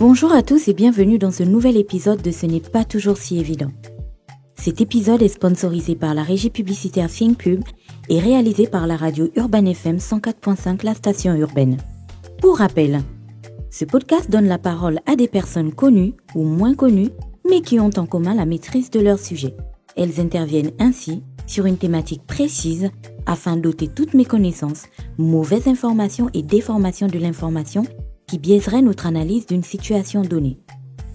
Bonjour à tous et bienvenue dans ce nouvel épisode de Ce n'est pas toujours si évident. Cet épisode est sponsorisé par la régie publicitaire ThinkPub et réalisé par la radio Urban FM 104.5, la station urbaine. Pour rappel, ce podcast donne la parole à des personnes connues ou moins connues, mais qui ont en commun la maîtrise de leur sujet. Elles interviennent ainsi sur une thématique précise afin d'ôter toutes méconnaissances, mauvaises informations et déformations de l'information qui biaiserait notre analyse d'une situation donnée.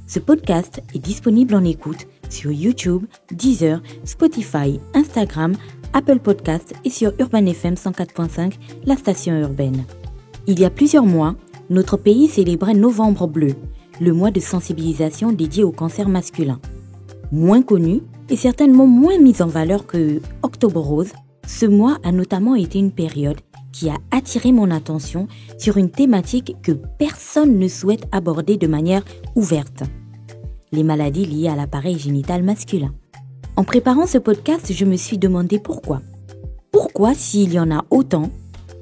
Ce podcast est disponible en écoute sur YouTube, Deezer, Spotify, Instagram, Apple Podcasts et sur Urban FM 104.5, la station urbaine. Il y a plusieurs mois, notre pays célébrait Novembre Bleu, le mois de sensibilisation dédié au cancer masculin. Moins connu et certainement moins mis en valeur que Octobre Rose, ce mois a notamment été une période qui a attiré mon attention sur une thématique que personne ne souhaite aborder de manière ouverte. Les maladies liées à l'appareil génital masculin. En préparant ce podcast, je me suis demandé pourquoi. Pourquoi, s'il y en a autant,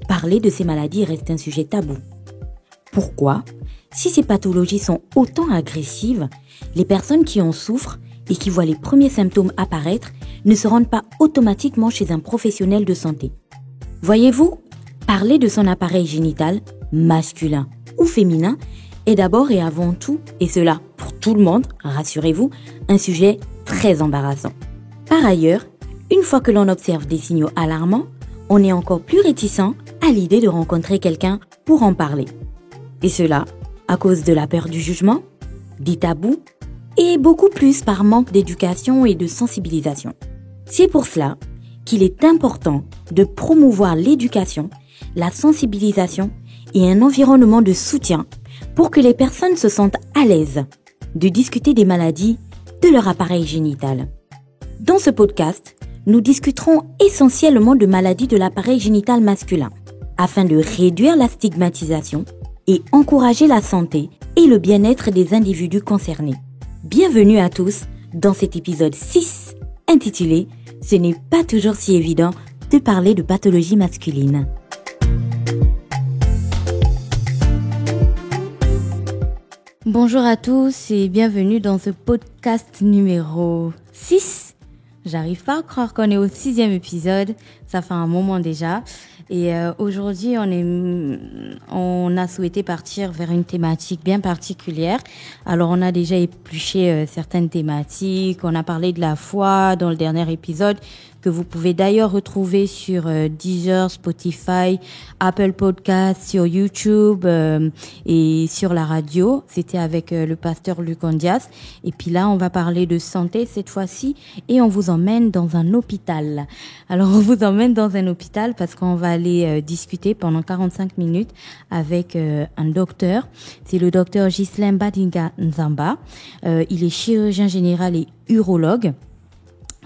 parler de ces maladies reste un sujet tabou? Pourquoi, si ces pathologies sont autant agressives, les personnes qui en souffrent et qui voient les premiers symptômes apparaître ne se rendent pas automatiquement chez un professionnel de santé? Voyez-vous, parler de son appareil génital, masculin ou féminin, est d'abord et avant tout, et cela pour tout le monde, rassurez-vous, un sujet très embarrassant. Par ailleurs, une fois que l'on observe des signaux alarmants, on est encore plus réticent à l'idée de rencontrer quelqu'un pour en parler. Et cela à cause de la peur du jugement, des tabous, et beaucoup plus par manque d'éducation et de sensibilisation. C'est pour cela qu'il est important de promouvoir l'éducation, la sensibilisation et un environnement de soutien pour que les personnes se sentent à l'aise de discuter des maladies de leur appareil génital. Dans ce podcast, nous discuterons essentiellement de maladies de l'appareil génital masculin afin de réduire la stigmatisation et encourager la santé et le bien-être des individus concernés. Bienvenue à tous dans cet épisode 6 intitulé « Ce n'est pas toujours si évident de parler de pathologie masculine ». Bonjour à tous et bienvenue dans ce podcast numéro 6. J'arrive pas à croire qu'on est au 6e épisode, ça fait un moment déjà. Et aujourd'hui, on a souhaité partir vers une thématique bien particulière. Alors, on a déjà épluché certaines thématiques. On a parlé de la foi dans le dernier épisode, que vous pouvez d'ailleurs retrouver sur Deezer, Spotify, Apple Podcasts, sur YouTube et sur la radio. C'était avec le pasteur Luc Ondias. Et puis là, on va parler de santé cette fois-ci et on vous emmène dans un hôpital. Alors, on vous emmène dans un hôpital parce qu'on va aller discuter pendant 45 minutes avec un docteur. C'est le docteur Ghislain Badinga Nzamba. Il est chirurgien général et urologue.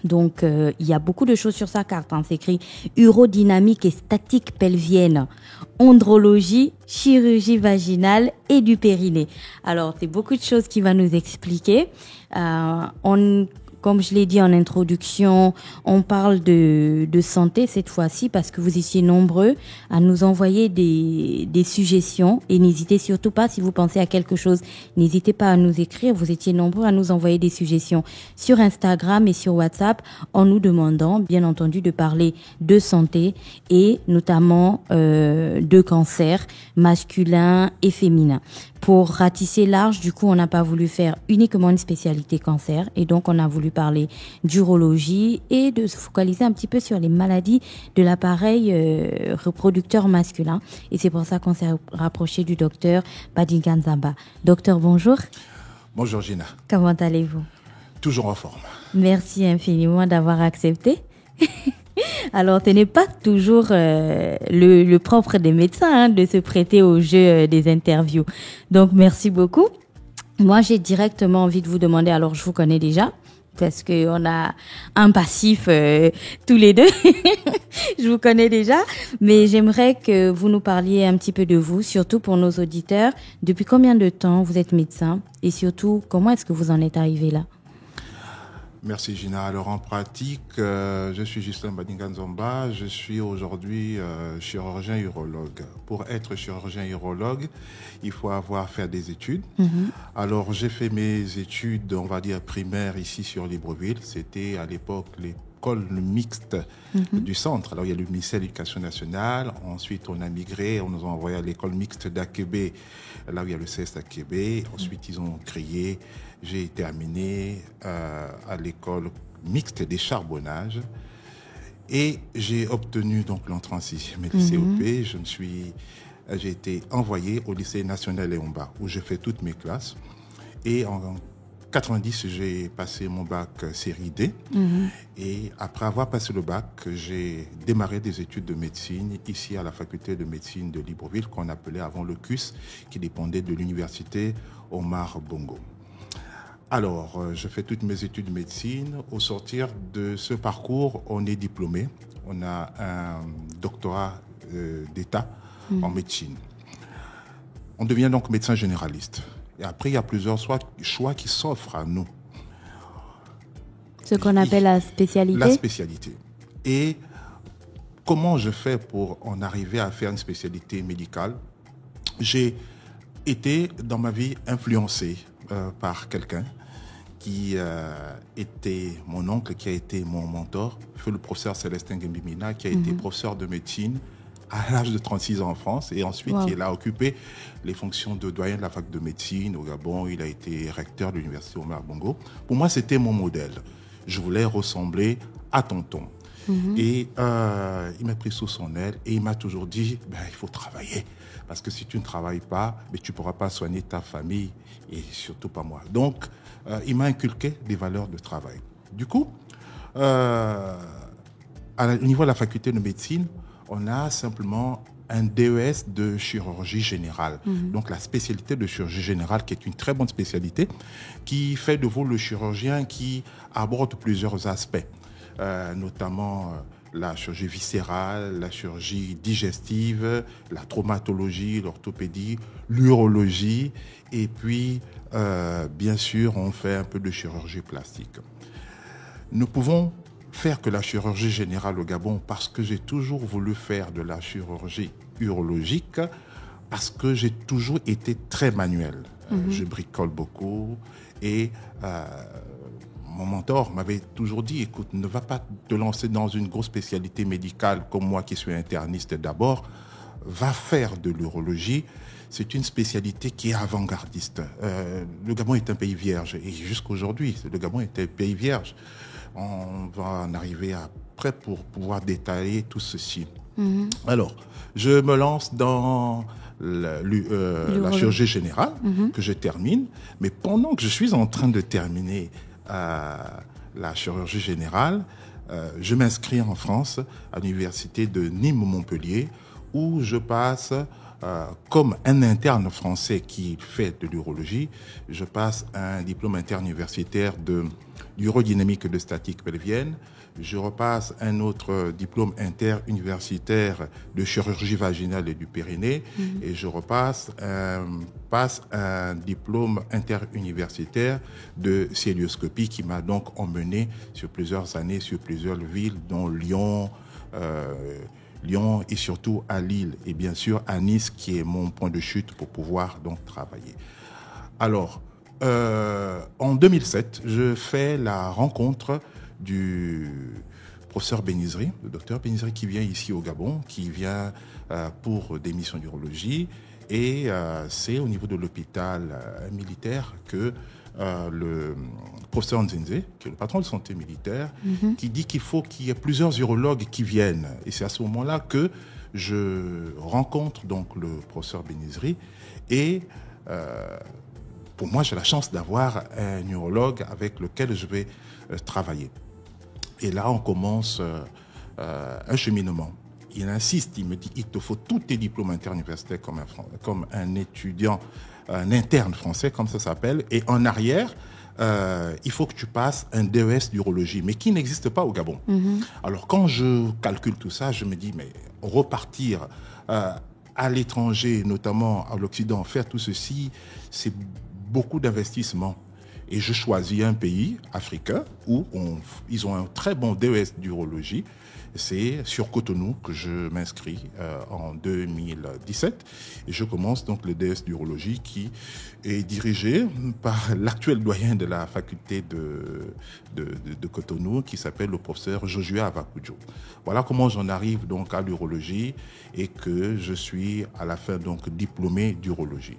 Donc, il y a beaucoup de choses sur sa carte. C'est écrit urodynamique et statique pelvienne, andrologie, chirurgie vaginale et du périnée. Alors, c'est beaucoup de choses qu'il va nous expliquer. Comme je l'ai dit en introduction, on parle de santé cette fois-ci parce que vous étiez nombreux à nous envoyer des suggestions et n'hésitez surtout pas, si vous pensez à quelque chose, n'hésitez pas à nous écrire. Vous étiez nombreux à nous envoyer des suggestions sur Instagram et sur WhatsApp en nous demandant, bien entendu, de parler de santé et notamment de cancer masculin et féminin. Pour ratisser large, du coup, on n'a pas voulu faire uniquement une spécialité cancer et donc on a voulu parler d'urologie et de se focaliser un petit peu sur les maladies de l'appareil reproducteur masculin. Et c'est pour ça qu'on s'est rapproché du docteur Badinga Nzamba. Docteur, bonjour. Bonjour Gina. Comment allez-vous? Toujours en forme. Merci infiniment d'avoir accepté. Alors, ce n'est pas toujours le propre des médecins de se prêter au jeu des interviews. Donc, merci beaucoup. Moi, j'ai directement envie de vous demander, alors je vous connais déjà, parce qu'on a un passif tous les deux. Je vous connais déjà, mais j'aimerais que vous nous parliez un petit peu de vous, surtout pour nos auditeurs. Depuis combien de temps vous êtes médecin et surtout, comment est-ce que vous en êtes arrivé là? Merci Gina. Alors en pratique, je suis Ghislain Badinga-Nzomba. Je suis aujourd'hui chirurgien urologue. Pour être chirurgien urologue, il faut avoir fait des études. Alors j'ai fait mes études, on va dire primaires ici sur Libreville. C'était à l'époque l'école mixte du centre. Alors il y a le ministère de l'Éducation nationale. Ensuite on a migré, on nous a envoyé à l'école mixte d'Akébé, là où il y a le CES d'Akébé. Ensuite ils ont créé. J'ai terminé à l'école mixte des charbonnages et j'ai obtenu donc l'entrée en sixième et COP. J'ai été envoyé au lycée national Léomba où j'ai fait toutes mes classes. Et en 90, j'ai passé mon bac série D. Et après avoir passé le bac, j'ai démarré des études de médecine ici à la faculté de médecine de Libreville, qu'on appelait avant le CUS, qui dépendait de l'université Omar Bongo. Alors, je fais toutes mes études de médecine. Au sortir de ce parcours, on est diplômé. On a un doctorat d'État en médecine. On devient donc médecin généraliste. Et après, il y a plusieurs choix qui s'offrent à nous. Ce qu'on appelle la spécialité. La spécialité. Et comment je fais pour en arriver à faire une spécialité médicale? J'ai été, dans ma vie, influencé par quelqu'un qui était mon oncle, qui a été mon mentor, le professeur Célestin Gembimina, qui a été professeur de médecine à l'âge de 36 ans en France, et ensuite il a occupé les fonctions de doyen de la fac de médecine au Gabon. Il a été recteur de l'université Omar Bongo. Pour moi, c'était mon modèle. Je voulais ressembler à tonton. Et il m'a pris sous son aile et il m'a toujours dit, il faut travailler. Parce que si tu ne travailles pas, tu ne pourras pas soigner ta famille et surtout pas moi. Donc, il m'a inculqué des valeurs de travail. Du coup, au niveau de la faculté de médecine, on a simplement un DES de chirurgie générale. Donc, la spécialité de chirurgie générale, qui est une très bonne spécialité, qui fait de vous le chirurgien qui aborde plusieurs aspects, notamment la chirurgie viscérale, la chirurgie digestive, la traumatologie, l'orthopédie, l'urologie, et puis, bien sûr, on fait un peu de chirurgie plastique. Nous pouvons faire que la chirurgie générale au Gabon parce que j'ai toujours voulu faire de la chirurgie urologique, parce que j'ai toujours été très manuel. Je bricole beaucoup et mon mentor m'avait toujours dit, écoute, ne va pas te lancer dans une grosse spécialité médicale comme moi qui suis interniste d'abord, va faire de l'urologie. C'est une spécialité qui est avant-gardiste. Le Gabon est un pays vierge et jusqu'aujourd'hui, le Gabon est un pays vierge. On va en arriver après pour pouvoir détailler tout ceci. Alors, je me lance dans la chirurgie générale que je termine, mais pendant que je suis en train de terminer la chirurgie générale, je m'inscris en France à l'université de Nîmes-Montpellier où je passe comme un interne français qui fait de l'urologie, je passe un diplôme interuniversitaire d'urodynamique et de statique pelvienne. Je repasse un autre diplôme interuniversitaire de chirurgie vaginale et du périnée. Et je passe un diplôme interuniversitaire de cœlioscopie qui m'a donc emmené sur plusieurs années, sur plusieurs villes, dont Lyon et surtout à Lille et bien sûr à Nice qui est mon point de chute pour pouvoir donc travailler. Alors, en 2007, je fais la rencontre du professeur Benizri, le docteur Benizri qui vient ici au Gabon, qui vient pour des missions d'urologie et c'est au niveau de l'hôpital militaire que le professeur Nzenze, qui est le patron de santé militaire, qui dit qu'il faut qu'il y ait plusieurs urologues qui viennent. Et c'est à ce moment-là que je rencontre donc le professeur Benizri. Et pour moi, j'ai la chance d'avoir un urologue avec lequel je vais travailler. Et là, on commence un cheminement. Il insiste, il me dit, il te faut tous tes diplômes interuniversitaires comme un étudiant, un interne français, comme ça s'appelle. Et en arrière, il faut que tu passes un DES d'urologie, mais qui n'existe pas au Gabon. Alors, quand je calcule tout ça, je me dis, mais repartir à l'étranger, notamment à l'Occident, faire tout ceci, c'est beaucoup d'investissement. Et je choisis un pays africain où ils ont un très bon DES d'urologie. C'est sur Cotonou que je m'inscris en 2017 et je commence donc le DS d'urologie qui est dirigé par l'actuel doyen de la faculté de Cotonou qui s'appelle le professeur Joshua Avakudjo. Voilà comment j'en arrive donc à l'urologie et que je suis à la fin donc diplômé d'urologie.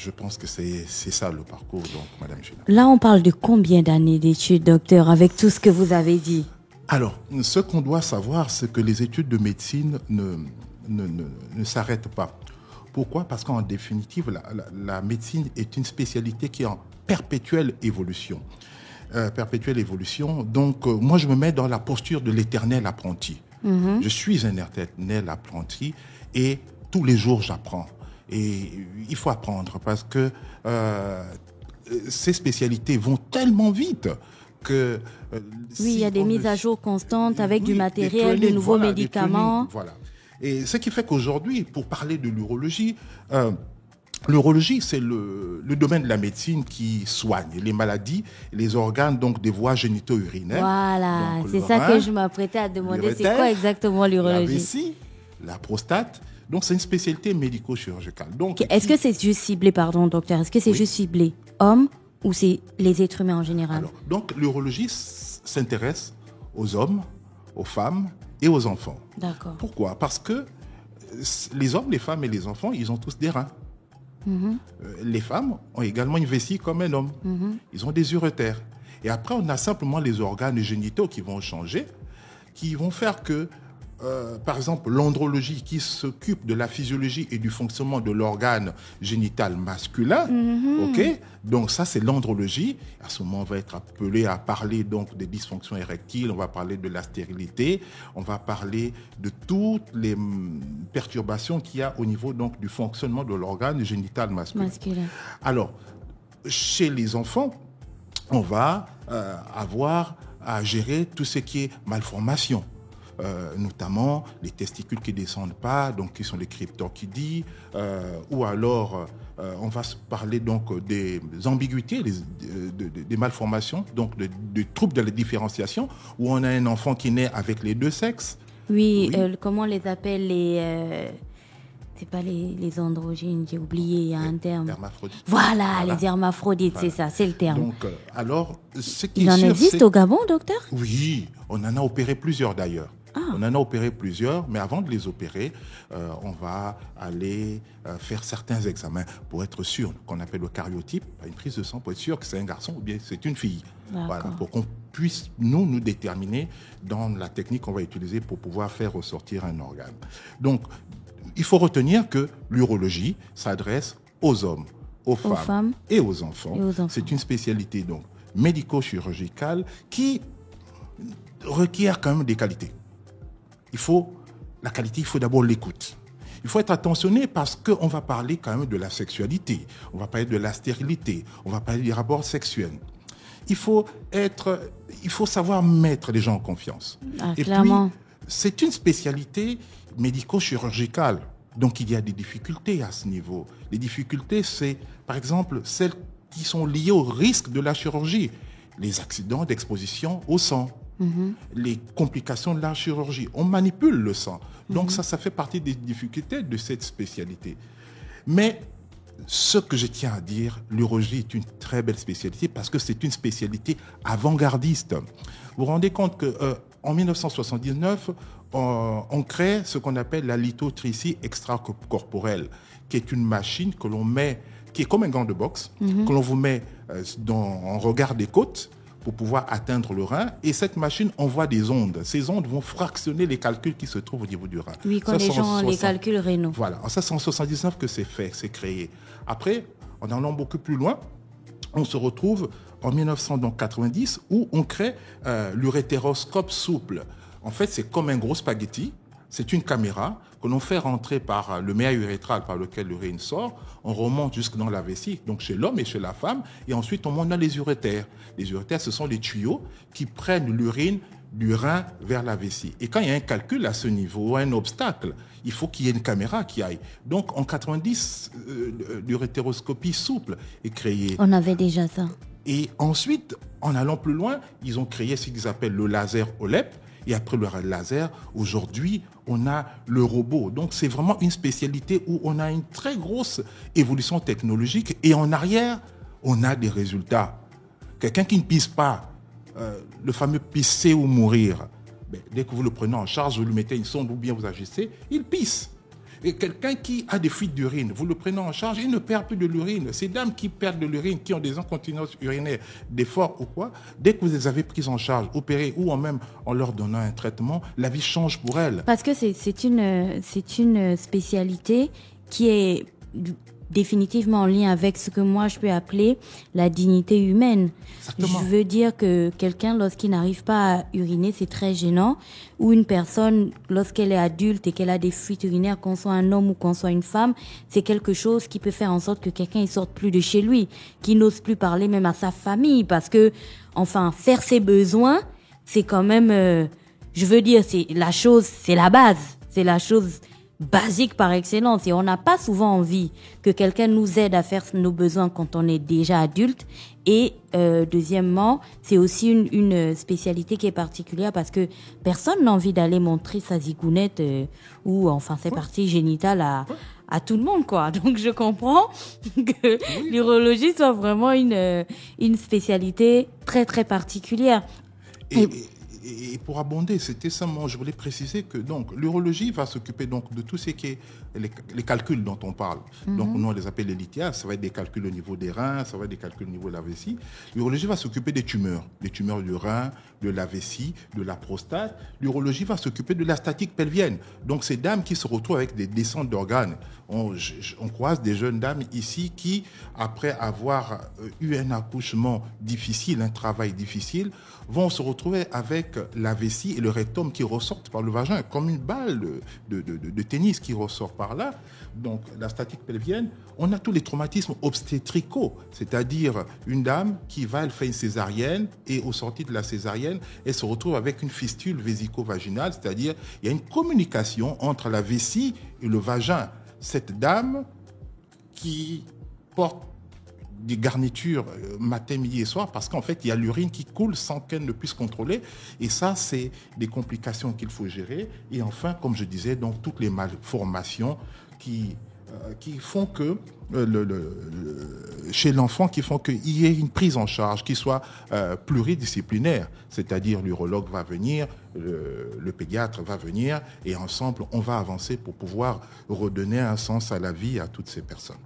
Je pense que c'est ça le parcours, donc, Madame Gina. Là, on parle de combien d'années d'études, docteur, avec tout ce que vous avez dit? Alors, ce qu'on doit savoir, c'est que les études de médecine ne s'arrêtent pas. Pourquoi ? Parce qu'en définitive, la médecine est une spécialité qui est en perpétuelle évolution. Donc, moi, je me mets dans la posture de l'éternel apprenti. Mm-hmm. Je suis un éternel apprenti et tous les jours, j'apprends. Et il faut apprendre parce que ces spécialités vont tellement vite que... oui, il y a des mises à jour constantes avec du matériel, de nouveaux médicaments. Voilà. Et ce qui fait qu'aujourd'hui, pour parler de l'urologie, l'urologie, c'est le domaine de la médecine qui soigne les maladies, les organes donc des voies génito-urinaires. Voilà, donc, c'est ça que je m'apprêtais à demander. C'est quoi exactement l'urologie ? La vessie, la prostate. Donc, c'est une spécialité médico-chirurgicale. Donc, est-ce que c'est juste ciblé, pardon, docteur, est-ce que c'est juste ciblé hommes ou c'est les êtres humains en général ? Alors, donc, l'urologie s'intéresse aux hommes, aux femmes et aux enfants. D'accord. Pourquoi ? Parce que les hommes, les femmes et les enfants, ils ont tous des reins. Mm-hmm. Les femmes ont également une vessie comme un homme. Mm-hmm. Ils ont des urétères. Et après, on a simplement les organes génitaux qui vont changer, qui vont faire que par exemple, l'andrologie qui s'occupe de la physiologie et du fonctionnement de l'organe génital masculin, ok. Donc ça, c'est l'andrologie. À ce moment, on va être appelé à parler donc des dysfonctions érectiles, on va parler de la stérilité, on va parler de toutes les perturbations qu'il y a au niveau donc du fonctionnement de l'organe génital masculin. Alors, chez les enfants, on va avoir à gérer tout ce qui est malformation. Notamment les testicules qui ne descendent pas, donc qui sont les cryptorchidies, ou alors on va se parler donc des ambiguïtés, des malformations, donc des troubles de la différenciation, où on a un enfant qui naît avec les deux sexes. Oui. Comment on les appelle c'est pas les androgynes, j'ai oublié, il y a un terme. Hermaphrodites. Voilà, les hermaphrodites, voilà. C'est ça, c'est le terme. Donc, alors, ce qui il en existe au Gabon, docteur ? Oui, on en a opéré plusieurs d'ailleurs. On en a opéré plusieurs, mais avant de les opérer, on va aller faire certains examens pour être sûr, qu'on appelle le cariotype, une prise de sang pour être sûr que c'est un garçon ou bien c'est une fille. Voilà, pour qu'on puisse nous déterminer dans la technique qu'on va utiliser pour pouvoir faire ressortir un organe. Donc, il faut retenir que l'urologie s'adresse aux hommes, aux femmes et aux enfants. C'est une spécialité donc médico-chirurgicale qui requiert quand même des qualités. La qualité, il faut d'abord l'écoute. Il faut être attentionné parce qu'on va parler quand même de la sexualité, on va parler de la stérilité, on va parler des rapports sexuels. Il faut savoir mettre les gens en confiance. Et clairement. puis, c'est une spécialité médico-chirurgicale. Donc, il y a des difficultés à ce niveau. Les difficultés, c'est, par exemple, celles qui sont liées au risque de la chirurgie. Les accidents d'exposition au sang. Les complications de la chirurgie. On manipule le sang. Donc ça fait partie des difficultés de cette spécialité. Mais ce que je tiens à dire, l'urologie est une très belle spécialité parce que c'est une spécialité avant-gardiste. Vous vous rendez compte qu'en 1979, on crée ce qu'on appelle la lithotricie extracorporelle, qui est une machine que l'on met, qui est comme un gant de boxe, que l'on vous met en regard des côtes, pour pouvoir atteindre le rein. Et cette machine envoie des ondes. Ces ondes vont fractionner les calculs qui se trouvent au niveau du rein. Oui, quand les gens ont les calculs rénaux. Voilà. Ça, c'est en 1979 que c'est créé. Après, en allant beaucoup plus loin, on se retrouve en 1990 où on crée l'urétéroscope souple. En fait, c'est comme un gros spaghetti. C'est une caméra que l'on fait rentrer par le méa urétral par lequel l'urine sort. On remonte jusque dans la vessie, donc chez l'homme et chez la femme. Et ensuite, on monte dans les urétères. Les urétères, ce sont les tuyaux qui prennent l'urine du rein vers la vessie. Et quand il y a un calcul à ce niveau, un obstacle, il faut qu'il y ait une caméra qui aille. Donc en 90, l'urétéroscopie souple est créée. On avait déjà ça. Et ensuite, en allant plus loin, ils ont créé ce qu'ils appellent le laser OLEP. Et après le laser, aujourd'hui, on a le robot. Donc c'est vraiment une spécialité où on a une très grosse évolution technologique. Et en arrière, on a des résultats. Quelqu'un qui ne pisse pas, le fameux pisser ou mourir, dès que vous le prenez en charge, vous lui mettez une sonde ou bien vous agissez, il pisse. Et quelqu'un qui a des fuites d'urine, vous le prenez en charge, il ne perd plus de l'urine. Ces dames qui perdent de l'urine, qui ont des incontinences urinaires, des forts ou quoi, dès que vous les avez prises en charge, opérées ou même en leur donnant un traitement, la vie change pour elles. Parce que c'est une spécialité qui est définitivement en lien avec ce que moi je peux appeler la dignité humaine. Exactement. Je veux dire que quelqu'un, lorsqu'il n'arrive pas à uriner, c'est très gênant. Ou une personne, lorsqu'elle est adulte et qu'elle a des fuites urinaires, qu'on soit un homme ou qu'on soit une femme, c'est quelque chose qui peut faire en sorte que quelqu'un ne sorte plus de chez lui, qui n'ose plus parler même à sa famille. Parce que, enfin, faire ses besoins, c'est quand même, je veux dire, c'est la base. C'est la chose basique par excellence, et on n'a pas souvent envie que quelqu'un nous aide à faire nos besoins quand on est déjà adulte. Et deuxièmement, c'est aussi une spécialité qui est particulière parce que personne n'a envie d'aller montrer sa zigounette ou enfin ses parties génitales à tout le monde, quoi. Donc je comprends que l'urologie soit vraiment une spécialité très très particulière. Et pour abonder, c'était simplement, je voulais préciser que donc l'urologie va s'occuper donc de tout ce qui est les calculs dont on parle. Donc nous on les appelle les lithias, ça va être des calculs au niveau des reins, ça va être des calculs au niveau de la vessie. L'urologie va s'occuper des tumeurs du rein, de la vessie, de la prostate. L'urologie va s'occuper de la statique pelvienne. Donc ces dames qui se retrouvent avec des descentes d'organes. On croise des jeunes dames ici qui, après avoir eu un accouchement difficile, un travail difficile, vont se retrouver avec la vessie et le rectum qui ressortent par le vagin, comme une balle de tennis qui ressort par là. Donc la statique pelvienne, on a tous les traumatismes obstétricaux, c'est-à-dire une dame qui va, elle fait une césarienne et au sortir de la césarienne, elle se retrouve avec une fistule vésico-vaginale, c'est-à-dire il y a une communication entre la vessie et le vagin. Cette dame qui porte des garnitures matin, midi et soir parce qu'en fait, il y a l'urine qui coule sans qu'elle ne puisse contrôler. Et ça, c'est des complications qu'il faut gérer. Et enfin, comme je disais, donc toutes les malformations qui font que, chez l'enfant, qui font qu'il y ait une prise en charge qui soit pluridisciplinaire. C'est-à-dire l'urologue va venir, le pédiatre va venir et ensemble, on va avancer pour pouvoir redonner un sens à la vie à toutes ces personnes.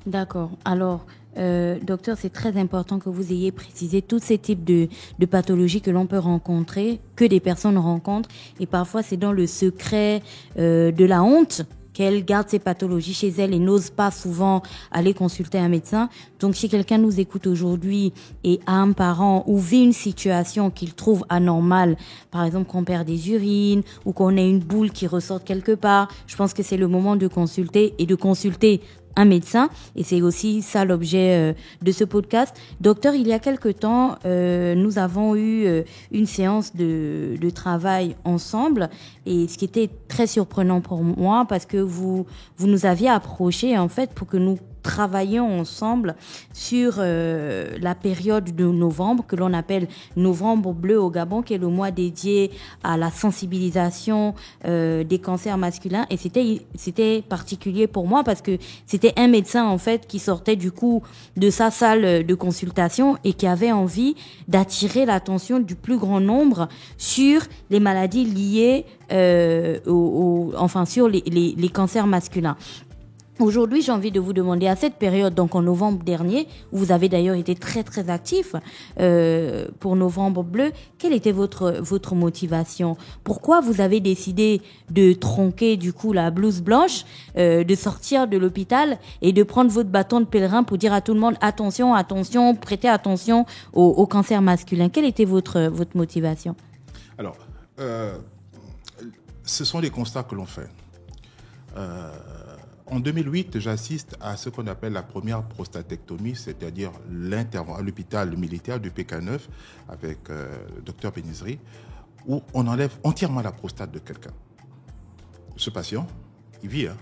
D'accord. Alors, docteur, c'est très important que vous ayez précisé tous ces types de pathologies que l'on peut rencontrer, que des personnes rencontrent. Et parfois, c'est dans le secret de la honte qu'elles gardent ces pathologies chez elles et n'osent pas souvent aller consulter un médecin. Donc, si quelqu'un nous écoute aujourd'hui et a un parent ou vit une situation qu'il trouve anormale, par exemple qu'on perd des urines ou qu'on ait une boule qui ressort quelque part, je pense que c'est le moment de consulter et de consulter un médecin, et c'est aussi ça l'objet de ce podcast. Docteur, il y a quelque temps, nous avons eu une séance de travail ensemble, et ce qui était très surprenant pour moi, parce que vous nous aviez approché en fait pour que nous travaillions ensemble sur la période de novembre, que l'on appelle Novembre bleu au Gabon, qui est le mois dédié à la sensibilisation des cancers masculins. Et c'était particulier pour moi parce que c'était un médecin en fait qui sortait du coup de sa salle de consultation et qui avait envie d'attirer l'attention du plus grand nombre sur les maladies liées sur les cancers masculins. Aujourd'hui, j'ai envie de vous demander, à cette période, donc en novembre dernier, où vous avez d'ailleurs été très très actif pour Novembre bleu, quelle était votre motivation? Pourquoi vous avez décidé de tronquer du coup la blouse blanche, de sortir de l'hôpital et de prendre votre bâton de pèlerin pour dire à tout le monde attention, attention, prêtez attention au cancer masculin? Quelle était votre motivation? Alors, ce sont les constats que l'on fait. En 2008, j'assiste à ce qu'on appelle la première prostatectomie, c'est-à-dire à l'hôpital militaire du PK9 avec le docteur Benizri. où on enlève entièrement la prostate de quelqu'un. Ce patient, il vit, hein.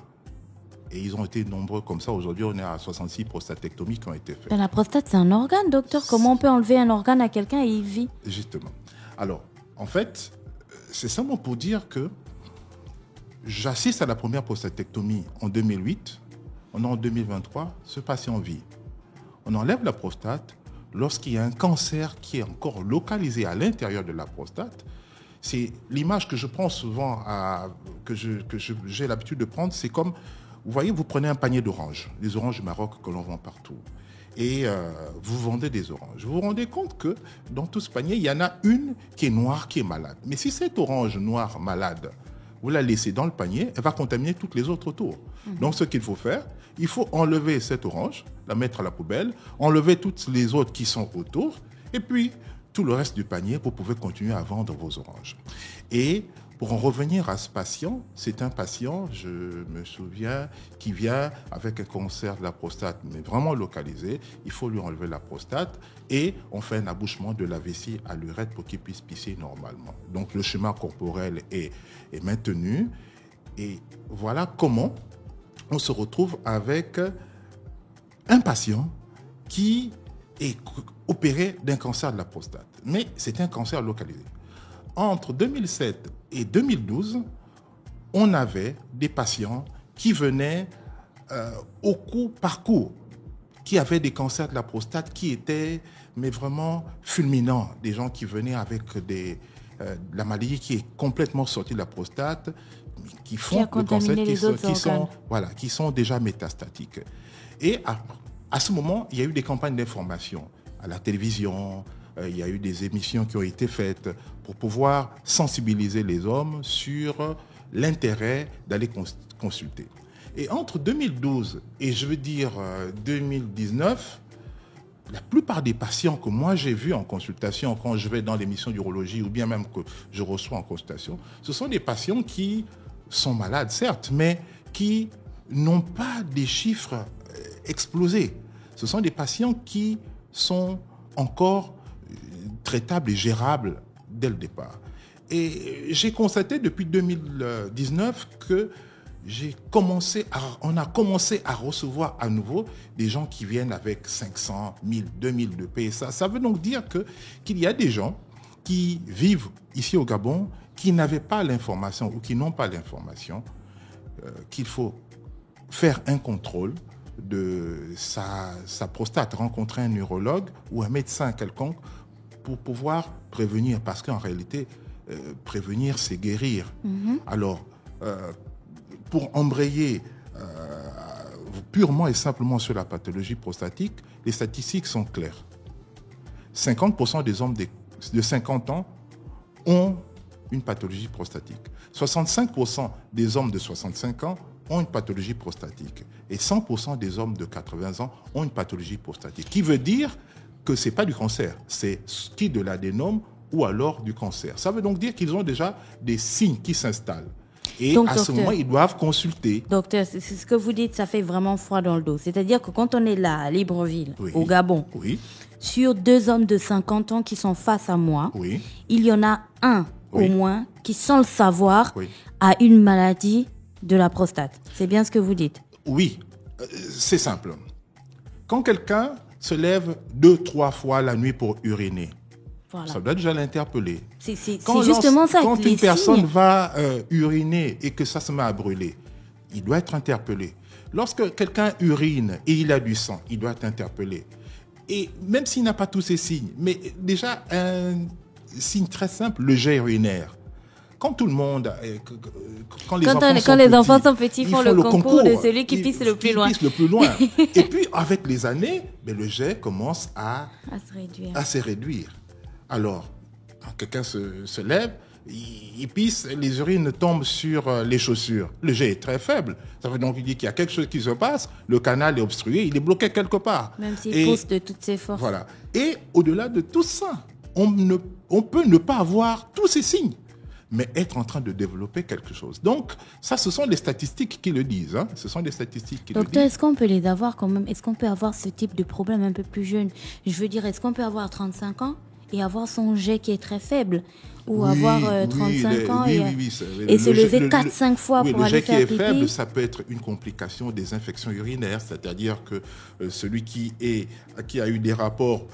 Et ils ont été nombreux comme ça. Aujourd'hui, on est à 66 prostatectomies qui ont été faites. Mais la prostate, c'est un organe, docteur. Comment on peut enlever un organe à quelqu'un et il vit? Justement. Alors, en fait, c'est simplement pour dire que j'assiste à la première prostatectomie en 2008. On est en 2023. Ce patient vit. On enlève la prostate lorsqu'il y a un cancer qui est encore localisé à l'intérieur de la prostate. C'est l'image que je prends souvent, que j'ai l'habitude de prendre, c'est comme... Vous voyez, vous prenez un panier d'oranges, les oranges du Maroc que l'on vend partout, et vous vendez des oranges. Vous vous rendez compte que dans tout ce panier, il y en a une qui est noire, qui est malade. Mais si cette orange noire malade, vous la laissez dans le panier, elle va contaminer toutes les autres autour. Donc ce qu'il faut faire, il faut enlever cette orange, la mettre à la poubelle, enlever toutes les autres qui sont autour, et puis tout le reste du panier, vous pouvez continuer à vendre vos oranges. Et pour en revenir à ce patient, c'est un patient, je me souviens, qui vient avec un cancer de la prostate, mais vraiment localisé. Il faut lui enlever la prostate et on fait un abouchement de la vessie à l'urètre pour qu'il puisse pisser normalement. Donc le schéma corporel est maintenu. Et voilà comment on se retrouve avec un patient qui est opéré d'un cancer de la prostate. Mais c'est un cancer localisé. Entre 2007 et 2012, on avait des patients qui venaient au parcours, qui avaient des cancers de la prostate qui étaient mais vraiment fulminants. Des gens qui venaient avec la maladie qui est complètement sortie de la prostate, qui font le cancer, qui sont déjà métastatiques. Et à ce moment, il y a eu des campagnes d'information à la télévision. Il y a eu des émissions qui ont été faites pour pouvoir sensibiliser les hommes sur l'intérêt d'aller consulter. Et entre 2012 et 2019, la plupart des patients que moi j'ai vus en consultation, quand je vais dans l'émission d'urologie ou bien même que je reçois en consultation, ce sont des patients qui sont malades, certes, mais qui n'ont pas des chiffres explosés. Ce sont des patients qui sont encore traitable et gérable dès le départ. Et j'ai constaté depuis 2019 que on a commencé à recevoir à nouveau des gens qui viennent avec 500, 1000, 2000 de PSA. Ça veut donc dire qu'il y a des gens qui vivent ici au Gabon qui n'avaient pas l'information ou qui n'ont pas l'information qu'il faut faire un contrôle de sa prostate, rencontrer un urologue ou un médecin quelconque pour pouvoir prévenir, parce qu'en réalité, prévenir, c'est guérir. Alors, pour embrayer purement et simplement sur la pathologie prostatique, les statistiques sont claires. 50% des hommes de 50 ans ont une pathologie prostatique. 65% des hommes de 65 ans ont une pathologie prostatique. Et 100% des hommes de 80 ans ont une pathologie prostatique. Qui veut dire que ce n'est pas du cancer, c'est de l'adénome ou alors du cancer. Ça veut donc dire qu'ils ont déjà des signes qui s'installent. Et donc, ce moment, ils doivent consulter. Docteur, c'est ce que vous dites, ça fait vraiment froid dans le dos. C'est-à-dire que quand on est là, à Libreville, au Gabon, sur 2 hommes de 50 ans qui sont face à moi, il y en a un au moins qui, sans le savoir, a une maladie de la prostate. C'est bien ce que vous dites? Oui, c'est simple. Quand quelqu'un se lève 2-3 fois la nuit pour uriner, ça doit déjà l'interpeller. C'est justement ça. Quand une personne va uriner et que ça se met à brûler, il doit être interpellé. Lorsque quelqu'un urine et il a du sang, il doit être interpellé. Et même s'il n'a pas tous ces signes, mais déjà un signe très simple, le jet urinaire. Quand tout le monde, quand les enfants sont petits, ils font le concours de celui qui pisse le plus loin. Et puis, avec les années, le jet commence à se réduire. Alors, quand quelqu'un se lève, il pisse, les urines tombent sur les chaussures. Le jet est très faible. Ça veut donc dire qu'il y a quelque chose qui se passe, le canal est obstrué, il est bloqué quelque part. Même s'il pousse de toutes ses forces. Voilà. Et au-delà de tout ça, on peut ne pas avoir tous ces signes, mais être en train de développer quelque chose. Donc, ça, ce sont les statistiques qui le disent. Ce sont des statistiques qui le disent. Docteur, est-ce qu'on peut les avoir quand même? Est-ce qu'on peut avoir ce type de problème un peu plus jeune? Je veux dire, est-ce qu'on peut avoir 35 ans et avoir son jet qui est très faible. Ou avoir 35 ans et se lever 4-5 fois pour aller faire pipi. Le jet qui est faible, ça peut être une complication des infections urinaires, c'est-à-dire que celui qui a eu des rapports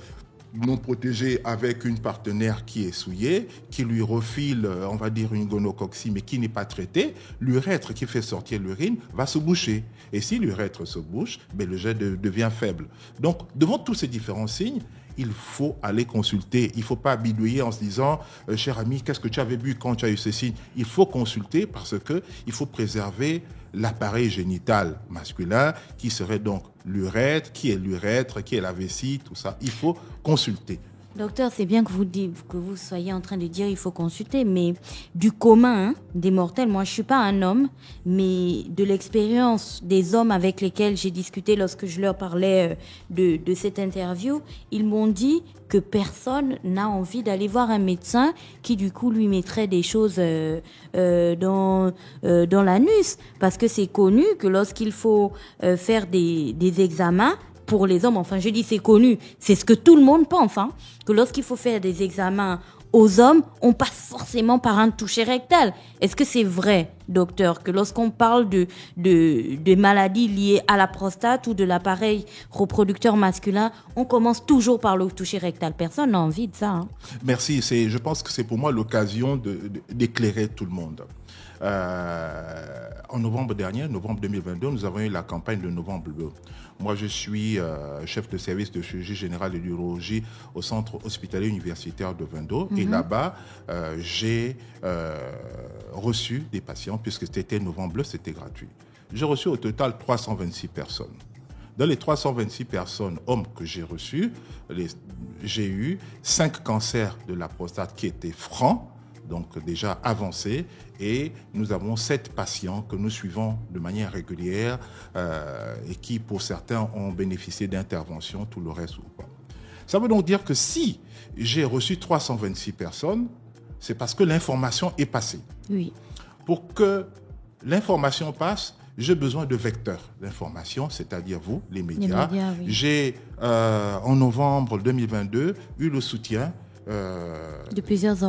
non protégés avec une partenaire qui est souillée, qui lui refile, on va dire, une gonococcie, mais qui n'est pas traitée, l'urètre qui fait sortir l'urine va se boucher. Et si l'urètre se bouche, le jet devient faible. Donc, devant tous ces différents signes, il faut aller consulter. Il ne faut pas bidouiller en se disant « Cher ami, qu'est-ce que tu avais bu quand tu as eu ces signes ?» Il faut consulter parce qu'il faut préserver l'appareil génital masculin qui serait donc l'urètre, qui est la vessie, tout ça. Il faut consulter. Docteur, c'est bien que vous soyez en train de dire il faut consulter, mais du commun des mortels, moi je ne suis pas un homme, mais de l'expérience des hommes avec lesquels j'ai discuté lorsque je leur parlais de cette interview, ils m'ont dit que personne n'a envie d'aller voir un médecin qui du coup lui mettrait des choses dans l'anus, parce que c'est connu que lorsqu'il faut faire des examens, pour les hommes, enfin je dis c'est connu, c'est ce que tout le monde pense, que lorsqu'il faut faire des examens aux hommes, on passe forcément par un toucher rectal. Est-ce que c'est vrai, docteur, que lorsqu'on parle de maladies liées à la prostate ou de l'appareil reproducteur masculin, on commence toujours par le toucher rectal? Personne n'a envie de ça. Merci, je pense que c'est pour moi l'occasion d'éclairer tout le monde. En novembre dernier, novembre 2022, nous avons eu la campagne de Novembre Bleu. Moi, je suis chef de service de chirurgie générale et d'urologie au centre hospitalier universitaire de Vendo. Et là-bas, j'ai reçu des patients, puisque c'était Novembre Bleu, c'était gratuit. J'ai reçu au total 326 personnes. Dans les 326 personnes, hommes que j'ai reçus, j'ai eu 5 cancers de la prostate qui étaient francs, donc déjà avancés, et nous avons 7 patients que nous suivons de manière régulière et qui, pour certains, ont bénéficié d'interventions, tout le reste ou pas. Ça veut donc dire que si j'ai reçu 326 personnes, c'est parce que l'information est passée. Oui. Pour que l'information passe, j'ai besoin de vecteurs d'information, c'est-à-dire vous, les médias. Oui. J'ai, en novembre 2022, eu le soutien de plusieurs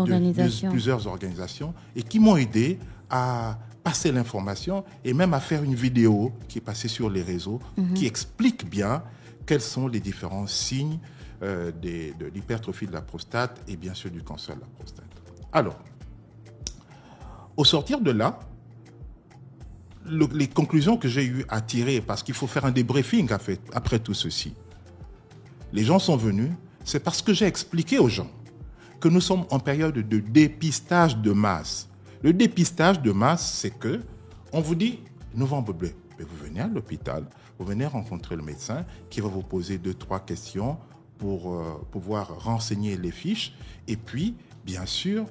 organisations et qui m'ont aidé à passer l'information et même à faire une vidéo qui est passée sur les réseaux qui explique bien quels sont les différents signes de l'hypertrophie de la prostate et bien sûr du cancer de la prostate. Alors, au sortir de là, les conclusions que j'ai eu à tirer, parce qu'il faut faire un débriefing après tout ceci, les gens sont venus, c'est parce que j'ai expliqué aux gens que nous sommes en période de dépistage de masse. Le dépistage de masse, c'est que on vous dit Novembre Bleu, mais vous venez à l'hôpital, vous venez rencontrer le médecin qui va vous poser 2-3 questions pour pouvoir renseigner les fiches. Et puis, bien sûr,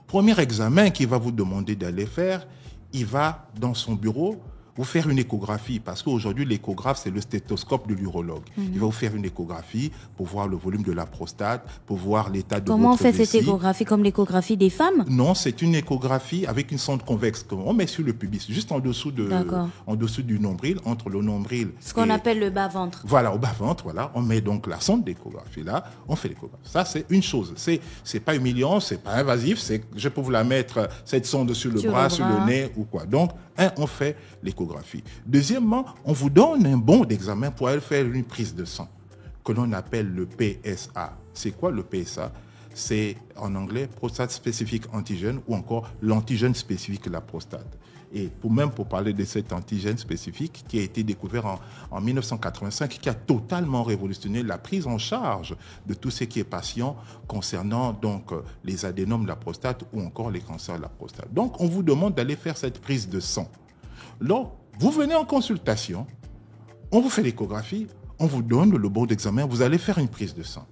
premier examen qu'il va vous demander d'aller faire, il va dans son bureau vous faire une échographie, parce qu'aujourd'hui, l'échographe, c'est le stéthoscope de l'urologue. Il va vous faire une échographie pour voir le volume de la prostate, pour voir l'état de votre vessie. Comment on fait cette échographie? Comme l'échographie des femmes? Non, c'est une échographie avec une sonde convexe qu'on met sur le pubis, juste en dessous du nombril, entre le nombril. Ce qu'on appelle le bas-ventre. Voilà, au bas-ventre, voilà. On met donc la sonde d'échographie là, on fait l'échographie. Ça, c'est une chose. C'est pas humiliant, c'est pas invasif, je peux vous la mettre, cette sonde sur le bras, sur le nez ou quoi. Donc, on fait l'échographie. Deuxièmement, on vous donne un bon d'examen pour aller faire une prise de sang, que l'on appelle le PSA. C'est quoi le PSA? C'est en anglais prostate specific antigen ou encore l'antigène spécifique de la prostate. Et pour parler de cet antigène spécifique qui a été découvert en 1985, qui a totalement révolutionné la prise en charge de tout ce qui est patient concernant donc les adénomes de la prostate ou encore les cancers de la prostate. Donc, on vous demande d'aller faire cette prise de sang. Donc, vous venez en consultation, on vous fait l'échographie, on vous donne le bon d'examen, vous allez faire une prise de sang.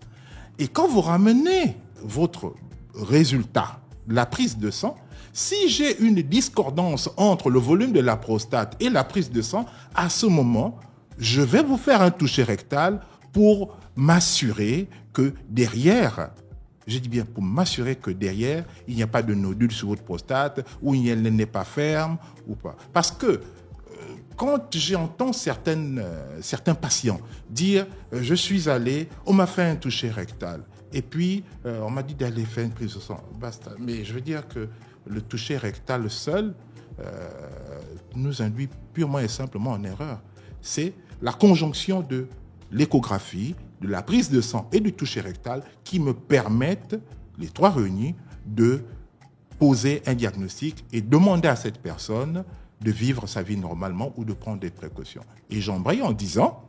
Et quand vous ramenez votre résultat, la prise de sang, si j'ai une discordance entre le volume de la prostate et la prise de sang, à ce moment, je vais vous faire un toucher rectal pour m'assurer que derrière, je dis bien pour m'assurer que derrière, il n'y a pas de nodule sur votre prostate ou elle n'est pas ferme ou pas. Parce que quand j'entends certains patients dire « je suis allé, on m'a fait un toucher rectal ». Et puis, on m'a dit d'aller faire une prise de sang. Basta. Mais je veux dire que le toucher rectal seul nous induit purement et simplement en erreur. C'est la conjonction de l'échographie, de la prise de sang et du toucher rectal qui me permettent, les trois réunis, de poser un diagnostic et demander à cette personne de vivre sa vie normalement ou de prendre des précautions. Et j'embraye en disant,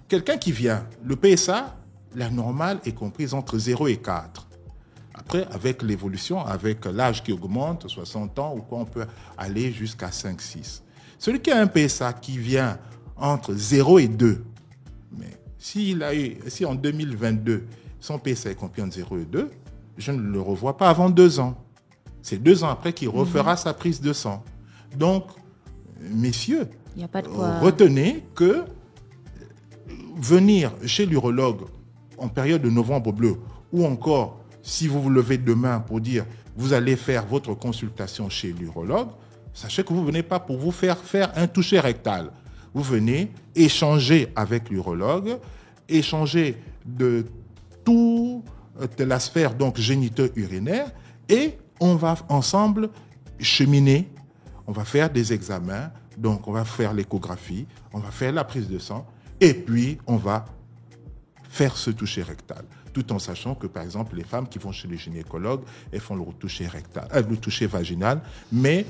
quelqu'un qui vient, le PSA, la normale est comprise entre 0 et 4. Après, avec l'évolution, avec l'âge qui augmente, 60 ans ou quoi, on peut aller jusqu'à 5, 6. Celui qui a un PSA qui vient entre 0 et 2, mais si en 2022, son PSA est compris entre 0 et 2, je ne le revois pas avant 2 ans. C'est 2 ans après qu'il refera sa prise de sang. Donc, messieurs, y a pas de quoi... retenez que venir chez l'urologue en période de novembre bleu, ou encore si vous vous levez demain pour dire vous allez faire votre consultation chez l'urologue, sachez que vous ne venez pas pour vous faire un toucher rectal. Vous venez échanger avec l'urologue, échanger de toute la sphère donc génito-urinaire, et on va ensemble cheminer. On va faire des examens, donc on va faire l'échographie, on va faire la prise de sang, et puis on va faire ce toucher rectal. Tout en sachant que, par exemple, les femmes qui vont chez le gynécologue, elles font le toucher rectal, le toucher vaginal. Mais,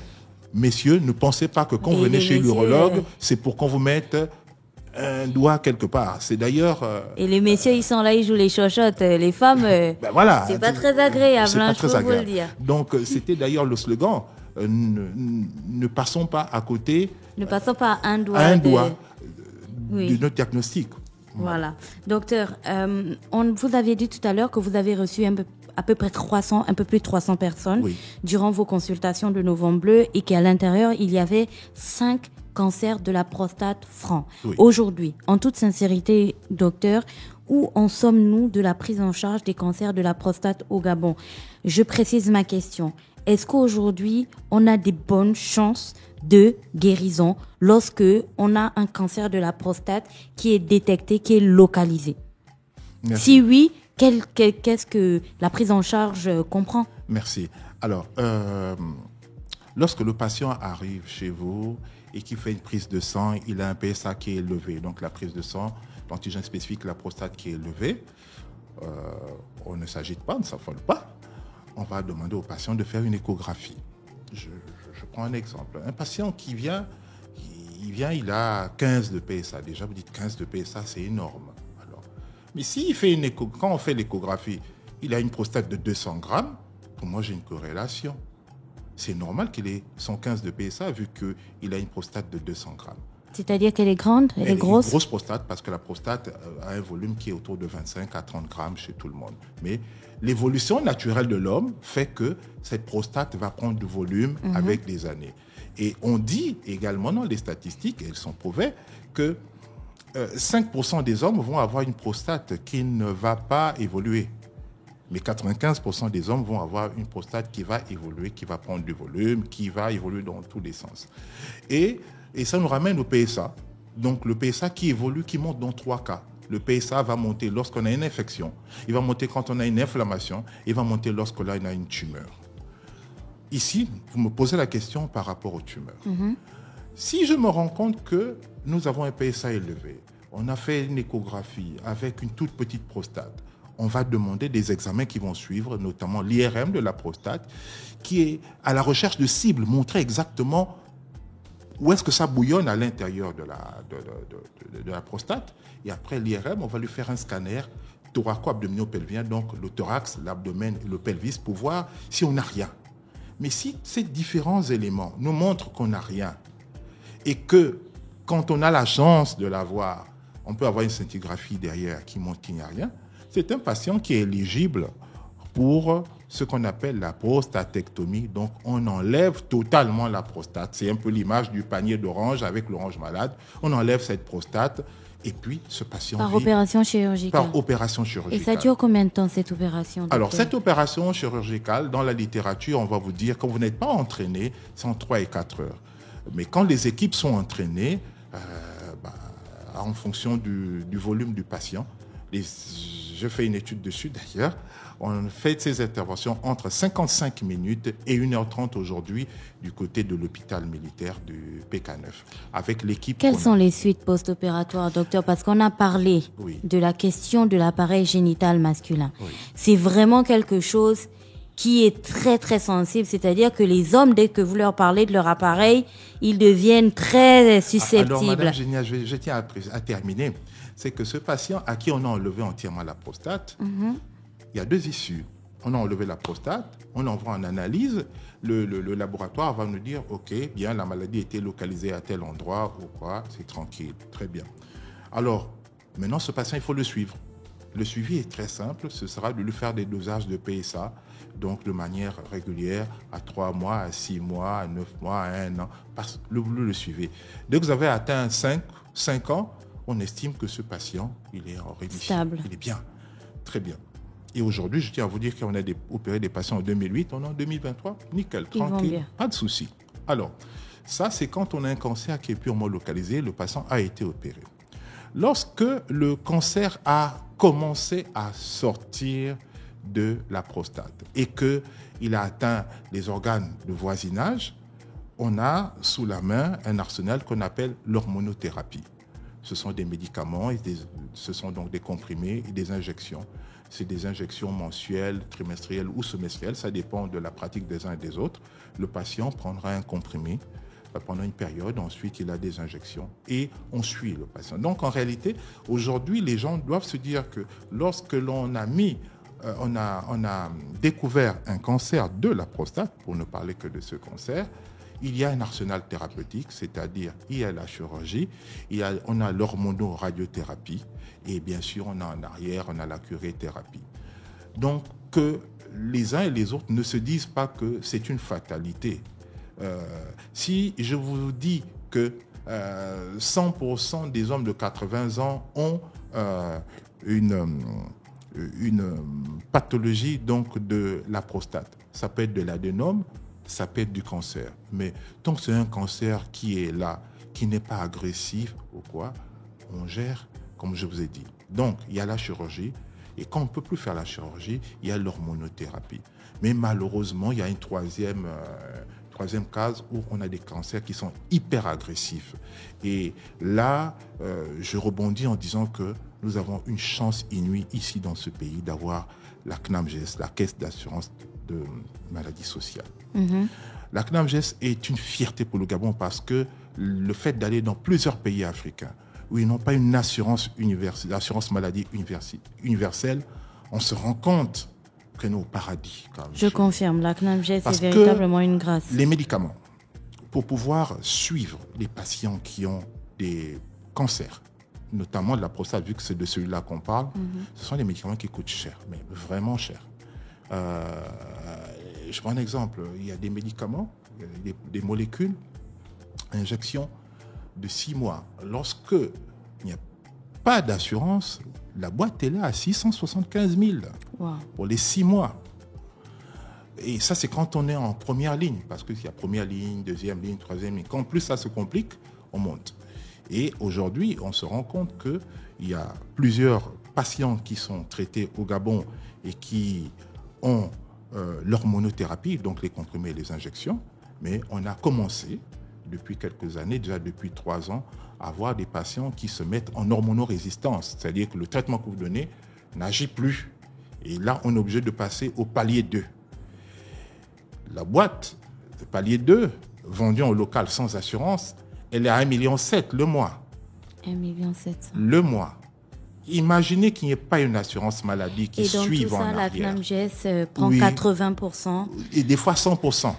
messieurs, ne pensez pas que quand vous venez chez l'urologue, c'est pour qu'on vous mette un doigt quelque part. C'est d'ailleurs... Et les messieurs, ils sont là, ils jouent les chochottes. Les femmes, voilà, c'est pas très agréable, c'est pas je peux vous le dire. Donc, c'était d'ailleurs le slogan. Ne passons pas à côté. Ne passons pas à un doigt de notre diagnostic. Voilà. Docteur, vous aviez dit tout à l'heure que vous avez reçu à peu près 300, un peu plus de 300 personnes durant vos consultations de Novembre Bleu et qu'à l'intérieur, il y avait 5 cancers de la prostate francs. Oui. Aujourd'hui, en toute sincérité, docteur, où en sommes-nous de la prise en charge des cancers de la prostate au Gabon? Je précise ma question. Est-ce qu'aujourd'hui, on a des bonnes chances de guérison lorsque on a un cancer de la prostate qui est détecté, qui est localisé? Merci. Si oui, qu'est-ce que la prise en charge comprend? Merci. Alors, lorsque le patient arrive chez vous et qu'il fait une prise de sang, il a un PSA qui est élevé. Donc, la prise de sang, l'antigène spécifique, la prostate qui est élevé, on ne s'agite pas, on ne s'affole pas. On va demander au patient de faire une échographie. Je prends un exemple. Un patient qui vient, il a 15 de PSA. Déjà, vous dites 15 de PSA, c'est énorme. Alors, mais s'il fait quand on fait l'échographie, il a une prostate de 200 grammes, pour moi, j'ai une corrélation. C'est normal qu'il ait 115 de PSA vu qu'il a une prostate de 200 grammes. C'est-à-dire qu'elle est grande, elle est grosse? Une grosse prostate parce que la prostate a un volume qui est autour de 25 à 30 grammes chez tout le monde. Mais l'évolution naturelle de l'homme fait que cette prostate va prendre du volume avec des années. Et on dit également dans les statistiques, et elles sont prouvées, que 5% des hommes vont avoir une prostate qui ne va pas évoluer. Mais 95% des hommes vont avoir une prostate qui va évoluer, qui va prendre du volume, qui va évoluer dans tous les sens. Et ça nous ramène au PSA. Donc le PSA qui évolue, qui monte dans 3 cas. Le PSA va monter lorsqu'on a une infection, il va monter quand on a une inflammation, il va monter lorsqu'on a une tumeur. Ici, vous me posez la question par rapport aux tumeurs. Si je me rends compte que nous avons un PSA élevé, on a fait une échographie avec une toute petite prostate, on va demander des examens qui vont suivre, notamment l'IRM de la prostate, qui est à la recherche de cibles, montrer exactement où est-ce que ça bouillonne à l'intérieur de la prostate. Et après l'IRM, on va lui faire un scanner thoraco-abdominopelvien, donc le thorax, l'abdomen et le pelvis, pour voir si on n'a rien. Mais si ces différents éléments nous montrent qu'on n'a rien, et que quand on a la chance de l'avoir, on peut avoir une scintigraphie derrière qui montre qu'il n'y a rien, c'est un patient qui est éligible pour ce qu'on appelle la prostatectomie. Donc, on enlève totalement la prostate. C'est un peu l'image du panier d'orange avec l'orange malade. On enlève cette prostate et puis ce patient Par opération chirurgicale. Par opération chirurgicale. Et ça dure combien de temps, cette opération, docteur? Alors, cette opération chirurgicale, dans la littérature, on va vous dire, quand vous n'êtes pas entraîné, c'est en 3 et 4 heures. Mais quand les équipes sont entraînées, en fonction du volume du patient, je fais une étude dessus d'ailleurs. On fait ces interventions entre 55 minutes et 1h30 aujourd'hui du côté de l'hôpital militaire du PK9 avec l'équipe. Quelles sont les suites post-opératoires, docteur? Parce qu'on a parlé de la question de l'appareil génital masculin. Oui. C'est vraiment quelque chose qui est très très sensible, c'est-à-dire que les hommes, dès que vous leur parlez de leur appareil, ils deviennent très susceptibles. Alors, Madame Génia, je tiens à terminer. C'est que ce patient à qui on a enlevé entièrement la prostate, il y a deux issues. On a enlevé la prostate, on envoie en analyse, le laboratoire va nous dire, OK, bien, la maladie était localisée à tel endroit ou quoi, c'est tranquille, très bien. Alors, maintenant, ce patient, il faut le suivre. Le suivi est très simple, ce sera de lui faire des dosages de PSA, donc de manière régulière, à 3 mois, à 6 mois, à 9 mois, à 1 an, le suivez. Dès que vous avez atteint 5 ans, on estime que ce patient, il est en rémission. Stable. Il est bien, très bien. Et aujourd'hui, je tiens à vous dire qu'on a opéré des patients en 2008, on est en 2023, nickel, tranquille, pas de souci. Alors, ça, c'est quand on a un cancer qui est purement localisé, le patient a été opéré. Lorsque le cancer a commencé à sortir de la prostate et qu'il a atteint les organes de voisinage, on a sous la main un arsenal qu'on appelle l'hormonothérapie. Ce sont des médicaments, ce sont donc des comprimés et des injections. C'est des injections mensuelles, trimestrielles ou semestrielles, ça dépend de la pratique des uns et des autres. Le patient prendra un comprimé pendant une période, ensuite il a des injections et on suit le patient. Donc en réalité, aujourd'hui, les gens doivent se dire que lorsque l'on a on a découvert un cancer de la prostate, pour ne parler que de ce cancer, il y a un arsenal thérapeutique, c'est-à-dire il y a la chirurgie, on a l'hormonoradiothérapie et bien sûr on a en arrière, on a la curéthérapie. Donc que les uns et les autres ne se disent pas que c'est une fatalité. Si je vous dis que 100% des hommes de 80 ans ont une pathologie donc de la prostate, ça peut être de l'adénome, ça peut être du cancer. Mais tant que c'est un cancer qui est là, qui n'est pas agressif ou quoi, on gère, comme je vous ai dit. Donc, il y a la chirurgie. Et quand on ne peut plus faire la chirurgie, il y a l'hormonothérapie. Mais malheureusement, il y a une troisième case où on a des cancers qui sont hyper agressifs. Et là, je rebondis en disant que nous avons une chance inouïe ici dans ce pays d'avoir la CNAMGS, la Caisse d'assurance de maladie sociale. La CNAMGS est une fierté pour le Gabon parce que le fait d'aller dans plusieurs pays africains où ils n'ont pas une assurance maladie universelle, on se rend compte qu'on est au paradis. Je confirme, la CNAMGS est véritablement une grâce. Les médicaments, pour pouvoir suivre les patients qui ont des cancers, notamment de la prostate, vu que c'est de celui-là qu'on parle, ce sont des médicaments qui coûtent cher, mais vraiment cher. Je prends un exemple, il y a des médicaments, des molécules, injection de 6 mois. Lorsque il n'y a pas d'assurance, la boîte est là à 675 000 pour les 6 mois. Et ça, c'est quand on est en première ligne, parce qu'il y a première ligne, deuxième ligne, troisième ligne. Quand plus ça se complique, on monte. Et aujourd'hui, on se rend compte qu'il y a plusieurs patients qui sont traités au Gabon et qui ont l'hormonothérapie, donc les comprimés et les injections, mais on a commencé depuis quelques années, déjà depuis 3 ans, à avoir des patients qui se mettent en hormonorésistance, c'est-à-dire que le traitement que vous donnez n'agit plus. Et là, on est obligé de passer au palier 2. La boîte de palier 2, vendue en local sans assurance, elle est à 1,7 million le mois. 1,7 million. Le mois. Imaginez qu'il n'y ait pas une assurance maladie qui suive en arrière. Et dans tout ça, la CNAMGS prend 80%. Et des fois 100%.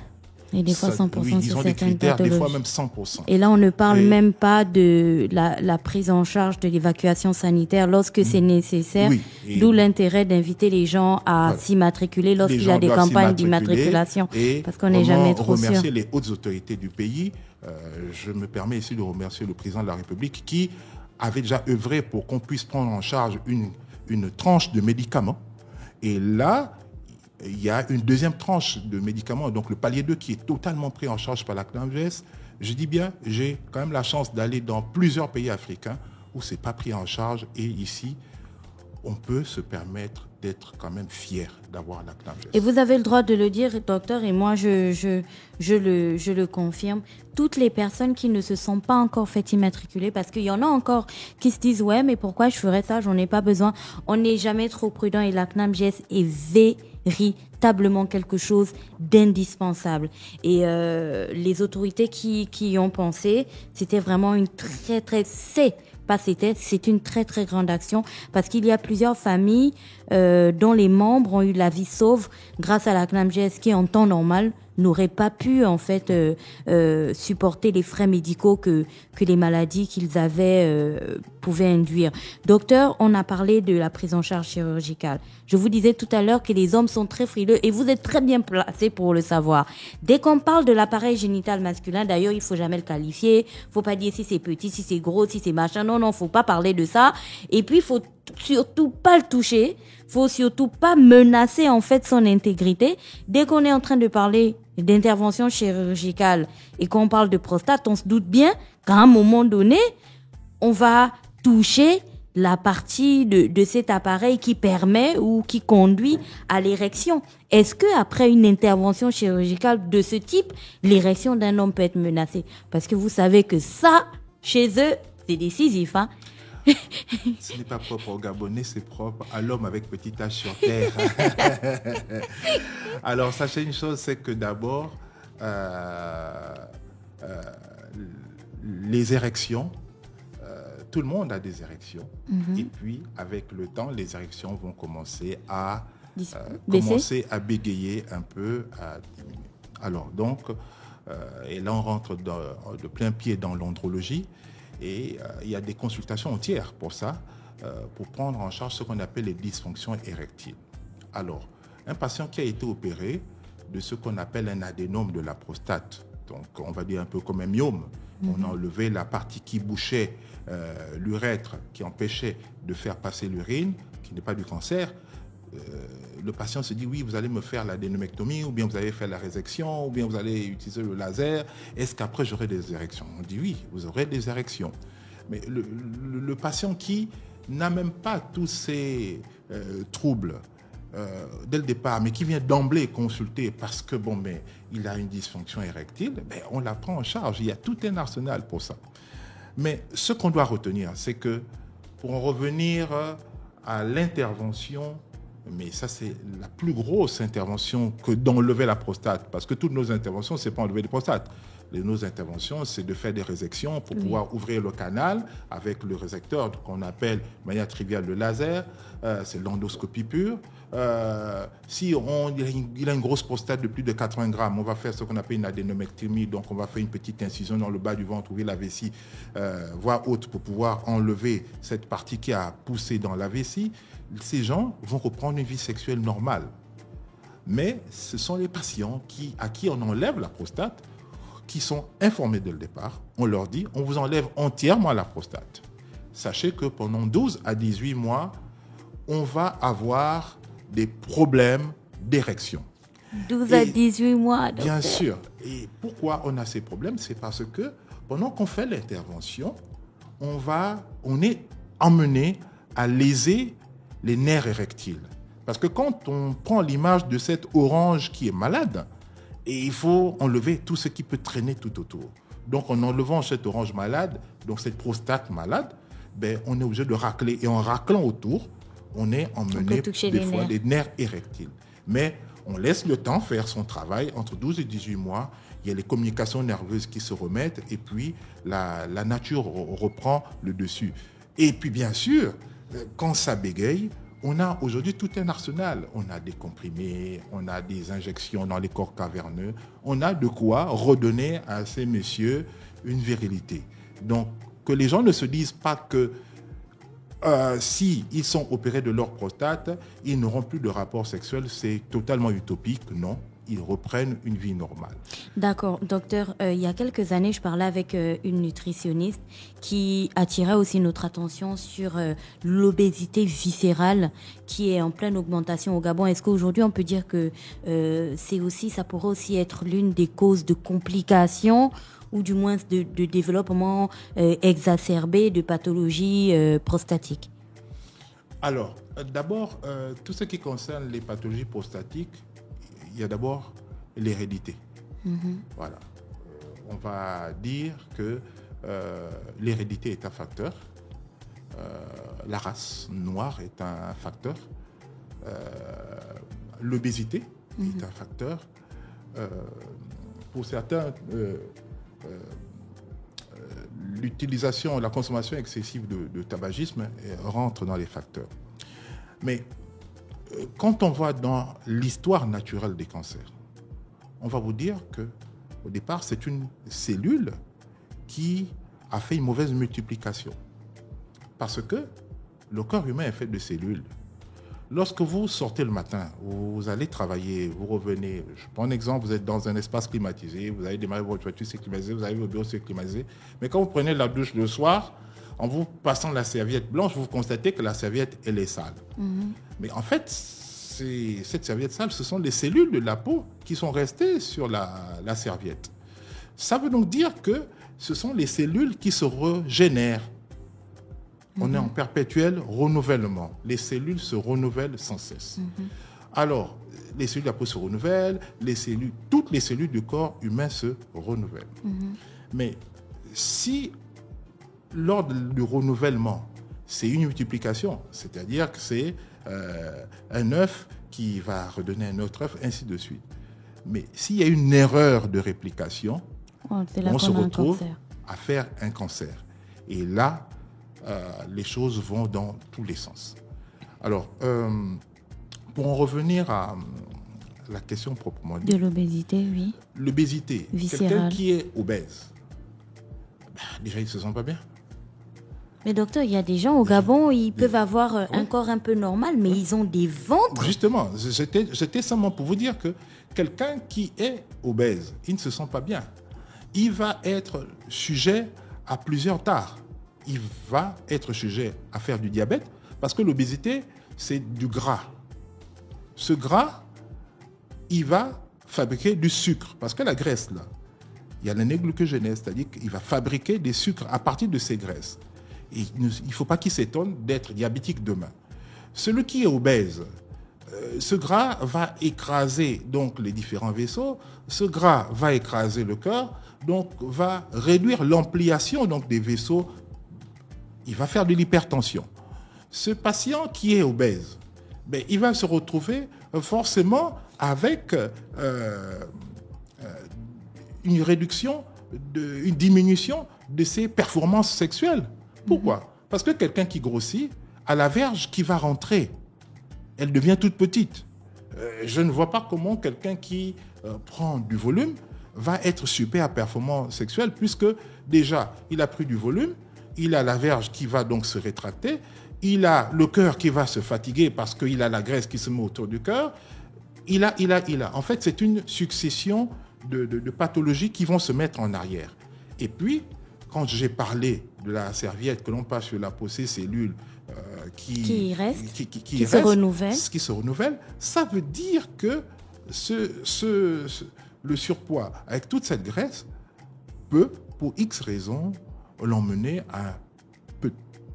Et des fois 100%. Oui, ils ont des critères, des fois même 100%. Et là, on ne parle même pas de la prise en charge de l'évacuation sanitaire lorsque c'est nécessaire. Oui, d'où l'intérêt d'inviter les gens à s'immatriculer lorsqu'il y a des campagnes d'immatriculation. Parce qu'on n'est jamais trop sûr. Remercier les hautes autorités du pays. Je me permets ici de remercier le président de la République qui avait déjà œuvré pour qu'on puisse prendre en charge une tranche de médicaments. Et là, il y a une deuxième tranche de médicaments, donc le palier 2 qui est totalement pris en charge par la CNAMGS. Je dis bien, j'ai quand même la chance d'aller dans plusieurs pays africains où ce n'est pas pris en charge. Et ici, on peut se permettre d'être quand même fier d'avoir la CNAMGES. Et vous avez le droit de le dire, docteur, et moi je le confirme. Toutes les personnes qui ne se sont pas encore fait immatriculer, parce qu'il y en a encore qui se disent « Ouais, mais pourquoi je ferais ça? J'en ai pas besoin. » On n'est jamais trop prudent et la CNAMGES est véritablement quelque chose d'indispensable. Et les autorités qui y ont pensé, c'était vraiment une c'est une très très grande action parce qu'il y a plusieurs familles dont les membres ont eu la vie sauve grâce à la CNAMGES qui en temps normal n'auraient pas pu en fait supporter les frais médicaux que les maladies qu'ils avaient pouvaient induire. Docteur, on a parlé de la prise en charge chirurgicale. Je vous disais tout à l'heure que les hommes sont très frileux et vous êtes très bien placé pour le savoir. Dès qu'on parle de l'appareil génital masculin, d'ailleurs, il faut jamais le qualifier. Faut pas dire si c'est petit, si c'est gros, si c'est machin. Non, faut pas parler de ça. Et puis, faut surtout pas le toucher. Faut surtout pas menacer en fait son intégrité. Dès qu'on est en train de parler d'intervention chirurgicale et qu'on parle de prostate, on se doute bien qu'à un moment donné, on va toucher la partie de cet appareil qui permet ou qui conduit à l'érection. Est-ce que après une intervention chirurgicale de ce type, l'érection d'un homme peut être menacée? Parce que vous savez que ça, chez eux, c'est décisif, hein. Ce n'est pas propre aux Gabonais, c'est propre à l'homme avec petit H sur terre. Alors, sachez une chose, c'est que d'abord, les érections, tout le monde a des érections. Et puis, avec le temps, les érections vont commencer à bégayer un peu, à diminuer. Alors, donc, et là, on rentre de plein pied dans l'andrologie. Et il y a des consultations entières pour ça, pour prendre en charge ce qu'on appelle les dysfonctions érectiles. Alors, un patient qui a été opéré de ce qu'on appelle un adénome de la prostate, donc on va dire un peu comme un myome, on a enlevé la partie qui bouchait l'urètre, qui empêchait de faire passer l'urine, qui n'est pas du cancer. Le patient se dit oui, vous allez me faire l'adénomectomie, ou bien vous allez faire la résection, ou bien vous allez utiliser le laser. Est-ce qu'après j'aurai des érections? On dit oui, vous aurez des érections. Mais le patient qui n'a même pas tous ces troubles dès le départ, mais qui vient d'emblée consulter parce que il a une dysfonction érectile, on la prend en charge. Il y a tout un arsenal pour ça. Mais ce qu'on doit retenir, c'est que pour en revenir à l'intervention, mais ça, c'est la plus grosse intervention que d'enlever la prostate. Parce que toutes nos interventions, ce n'est pas enlever la prostate. Nos interventions, c'est de faire des résections pour pouvoir ouvrir le canal avec le résecteur qu'on appelle, de manière triviale, le laser. C'est l'endoscopie pure. Si il a une grosse prostate de plus de 80 grammes, on va faire ce qu'on appelle une adénomectomie. Donc, on va faire une petite incision dans le bas du ventre, ouvrir la vessie, voie haute, pour pouvoir enlever cette partie qui a poussé dans la vessie. Ces gens vont reprendre une vie sexuelle normale. Mais ce sont les patients à qui on enlève la prostate, qui sont informés dès le départ. On leur dit, on vous enlève entièrement la prostate. Sachez que pendant 12 à 18 mois, on va avoir des problèmes d'érection. 12 à 18 mois. Docteur. Bien sûr. Et pourquoi on a ces problèmes? C'est parce que pendant qu'on fait l'intervention, on est emmené à léser les nerfs érectiles. Parce que quand on prend l'image de cette orange qui est malade, et il faut enlever tout ce qui peut traîner tout autour. Donc, en enlevant cette orange malade, donc cette prostate malade, on est obligé de racler. Et en raclant autour, on est emmené des fois des nerfs érectiles. Mais on laisse le temps faire son travail. Entre 12 et 18 mois, il y a les communications nerveuses qui se remettent et puis la nature reprend le dessus. Et puis, bien sûr, quand ça bégaye, on a aujourd'hui tout un arsenal. On a des comprimés, on a des injections dans les corps caverneux. On a de quoi redonner à ces messieurs une virilité. Donc, que les gens ne se disent pas que si ils sont opérés de leur prostate, ils n'auront plus de rapport sexuel. C'est totalement utopique, non. Ils reprennent une vie normale. D'accord, docteur. Il y a quelques années, je parlais avec une nutritionniste qui attirait aussi notre attention sur l'obésité viscérale qui est en pleine augmentation au Gabon. Est-ce qu'aujourd'hui, on peut dire que ça pourrait aussi être l'une des causes de complications ou du moins de développement exacerbé de pathologies prostatiques? Alors, d'abord, tout ce qui concerne les pathologies prostatiques, il y a d'abord l'hérédité. Voilà. On va dire que l'hérédité est un facteur, la race noire est un facteur, l'obésité est un facteur. Pour certains, l'utilisation, la consommation excessive de tabagisme rentre dans les facteurs. Mais quand on va dans l'histoire naturelle des cancers, on va vous dire qu'au départ, c'est une cellule qui a fait une mauvaise multiplication. Parce que le corps humain est fait de cellules. Lorsque vous sortez le matin, vous allez travailler, vous revenez, je prends un exemple, vous êtes dans un espace climatisé, vous avez démarré votre voiture, c'est climatisé, vous avez votre bureau, c'est climatisé. Mais quand vous prenez la douche le soir, en vous passant la serviette blanche, vous constatez que la serviette, elle est sale. Mais en fait, cette serviette sale, ce sont les cellules de la peau qui sont restées sur la serviette. Ça veut donc dire que ce sont les cellules qui se régénèrent. On est en perpétuel renouvellement. Les cellules se renouvellent sans cesse. Alors, les cellules de la peau se renouvellent, toutes les cellules du corps humain se renouvellent. Mais si, lors du renouvellement, c'est une multiplication, c'est-à-dire que c'est un œuf qui va redonner un autre œuf, ainsi de suite. Mais s'il y a une erreur de réplication, on se retrouve à faire un cancer. Et là, les choses vont dans tous les sens. Alors, pour en revenir à la question proprement dite. De l'obésité, oui. L'obésité. Viscérale. Quelqu'un qui est obèse, déjà, il ne se sent pas bien. Mais docteur, il y a des gens au Gabon, ils peuvent avoir un corps un peu normal, mais ils ont des ventres. Justement, j'étais simplement pour vous dire que quelqu'un qui est obèse, il ne se sent pas bien. Il va être sujet à plusieurs tares. Il va être sujet à faire du diabète parce que l'obésité, c'est du gras. Ce gras, il va fabriquer du sucre parce que la graisse, là, il y a l'anéoglycogénèse, c'est-à-dire qu'il va fabriquer des sucres à partir de ces graisses. Et il ne faut pas qu'il s'étonne d'être diabétique demain. Celui qui est obèse, ce gras va écraser donc les différents vaisseaux, ce gras va écraser le cœur, donc va réduire l'ampliation donc des vaisseaux. Il va faire de l'hypertension. Ce patient qui est obèse, il va se retrouver forcément avec une réduction, une diminution de ses performances sexuelles. Pourquoi ? Parce que quelqu'un qui grossit a la verge qui va rentrer. Elle devient toute petite. Je ne vois pas comment quelqu'un qui prend du volume va être super performant sexuel puisque déjà, il a pris du volume, il a la verge qui va donc se rétracter, il a le cœur qui va se fatiguer parce qu'il a la graisse qui se met autour du cœur, il a. En fait, c'est une succession de pathologies qui vont se mettre en arrière. Et puis, quand j'ai parlé de la serviette que l'on passe sur la peau, ces cellules qui se renouvellent, ça veut dire que le surpoids avec toute cette graisse peut, pour X raisons, l'emmener à,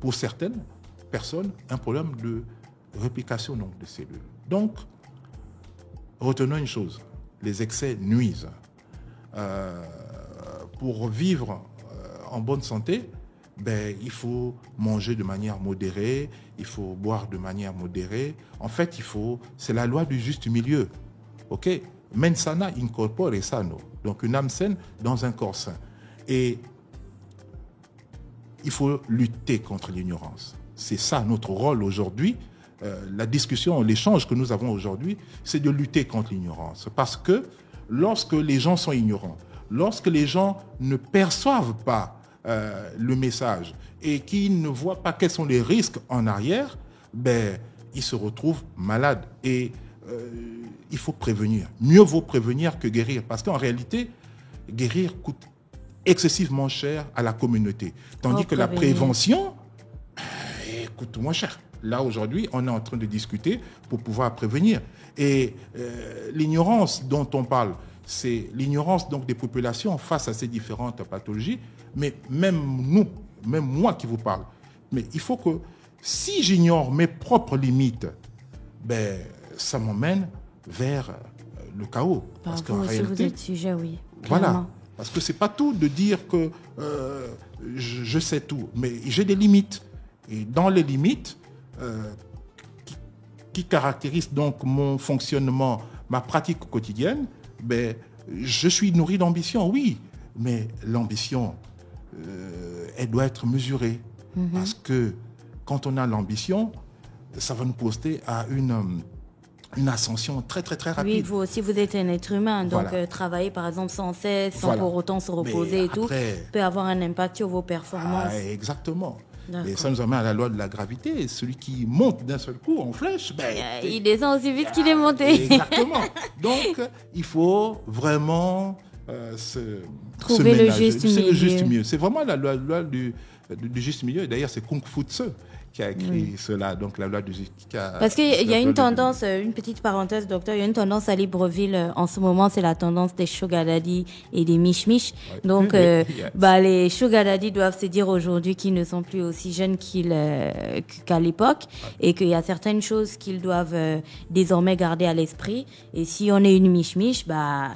pour certaines personnes, un problème de réplication donc, de cellules. Donc, retenons une chose, les excès nuisent. Pour vivre en bonne santé, il faut manger de manière modérée, il faut boire de manière modérée. En fait, c'est la loi du juste milieu. Ok? Mens sana in corpore sano. Donc, une âme saine dans un corps sain. Et il faut lutter contre l'ignorance. C'est ça notre rôle aujourd'hui. La discussion, l'échange que nous avons aujourd'hui, c'est de lutter contre l'ignorance. Parce que lorsque les gens sont ignorants, lorsque les gens ne perçoivent pas le message et qu'ils ne voient pas quels sont les risques en arrière, ils se retrouvent malades. Et il faut prévenir. Mieux vaut prévenir que guérir. Parce qu'en réalité, guérir coûte excessivement cher à la communauté. Tandis que la prévention coûte moins cher. Là, aujourd'hui, on est en train de discuter pour pouvoir prévenir. Et l'ignorance dont on parle, c'est l'ignorance donc des populations face à ces différentes pathologies. Mais même nous, même moi qui vous parle, mais il faut que Si j'ignore mes propres limites, ça m'emmène vers le chaos. Parce qu'en réalité, vous êtes sujet, oui. Clairement. Voilà. Parce que c'est pas tout de dire que je sais tout, mais j'ai des limites. Et dans les limites qui caractérisent donc mon fonctionnement, ma pratique quotidienne, je suis nourri d'ambition, oui, mais l'ambition, elle doit être mesurée. Parce que quand on a l'ambition, ça va nous poster à une ascension très, très, très rapide. Oui, vous aussi, vous êtes un être humain. Donc, travailler, par exemple, sans cesse, sans pour autant se reposer peut avoir un impact sur vos performances. Exactement. Et ça nous amène à la loi de la gravité. Celui qui monte d'un seul coup en flèche, il descend aussi vite qu'il est monté. Exactement. Donc, il faut vraiment trouver le juste milieu. C'est le juste milieu. C'est vraiment la loi du juste milieu. Et d'ailleurs, c'est Kung Fu Tse qui a écrit cela, donc la loi du Parce qu'il y a une tendance, une petite parenthèse, docteur, il y a une tendance à Libreville en ce moment, c'est la tendance des sugar daddy et des mish-mish. Donc, les sugar daddy doivent se dire aujourd'hui qu'ils ne sont plus aussi jeunes qu'à l'époque et qu'il y a certaines choses qu'ils doivent désormais garder à l'esprit. Et si on est une mish-mish,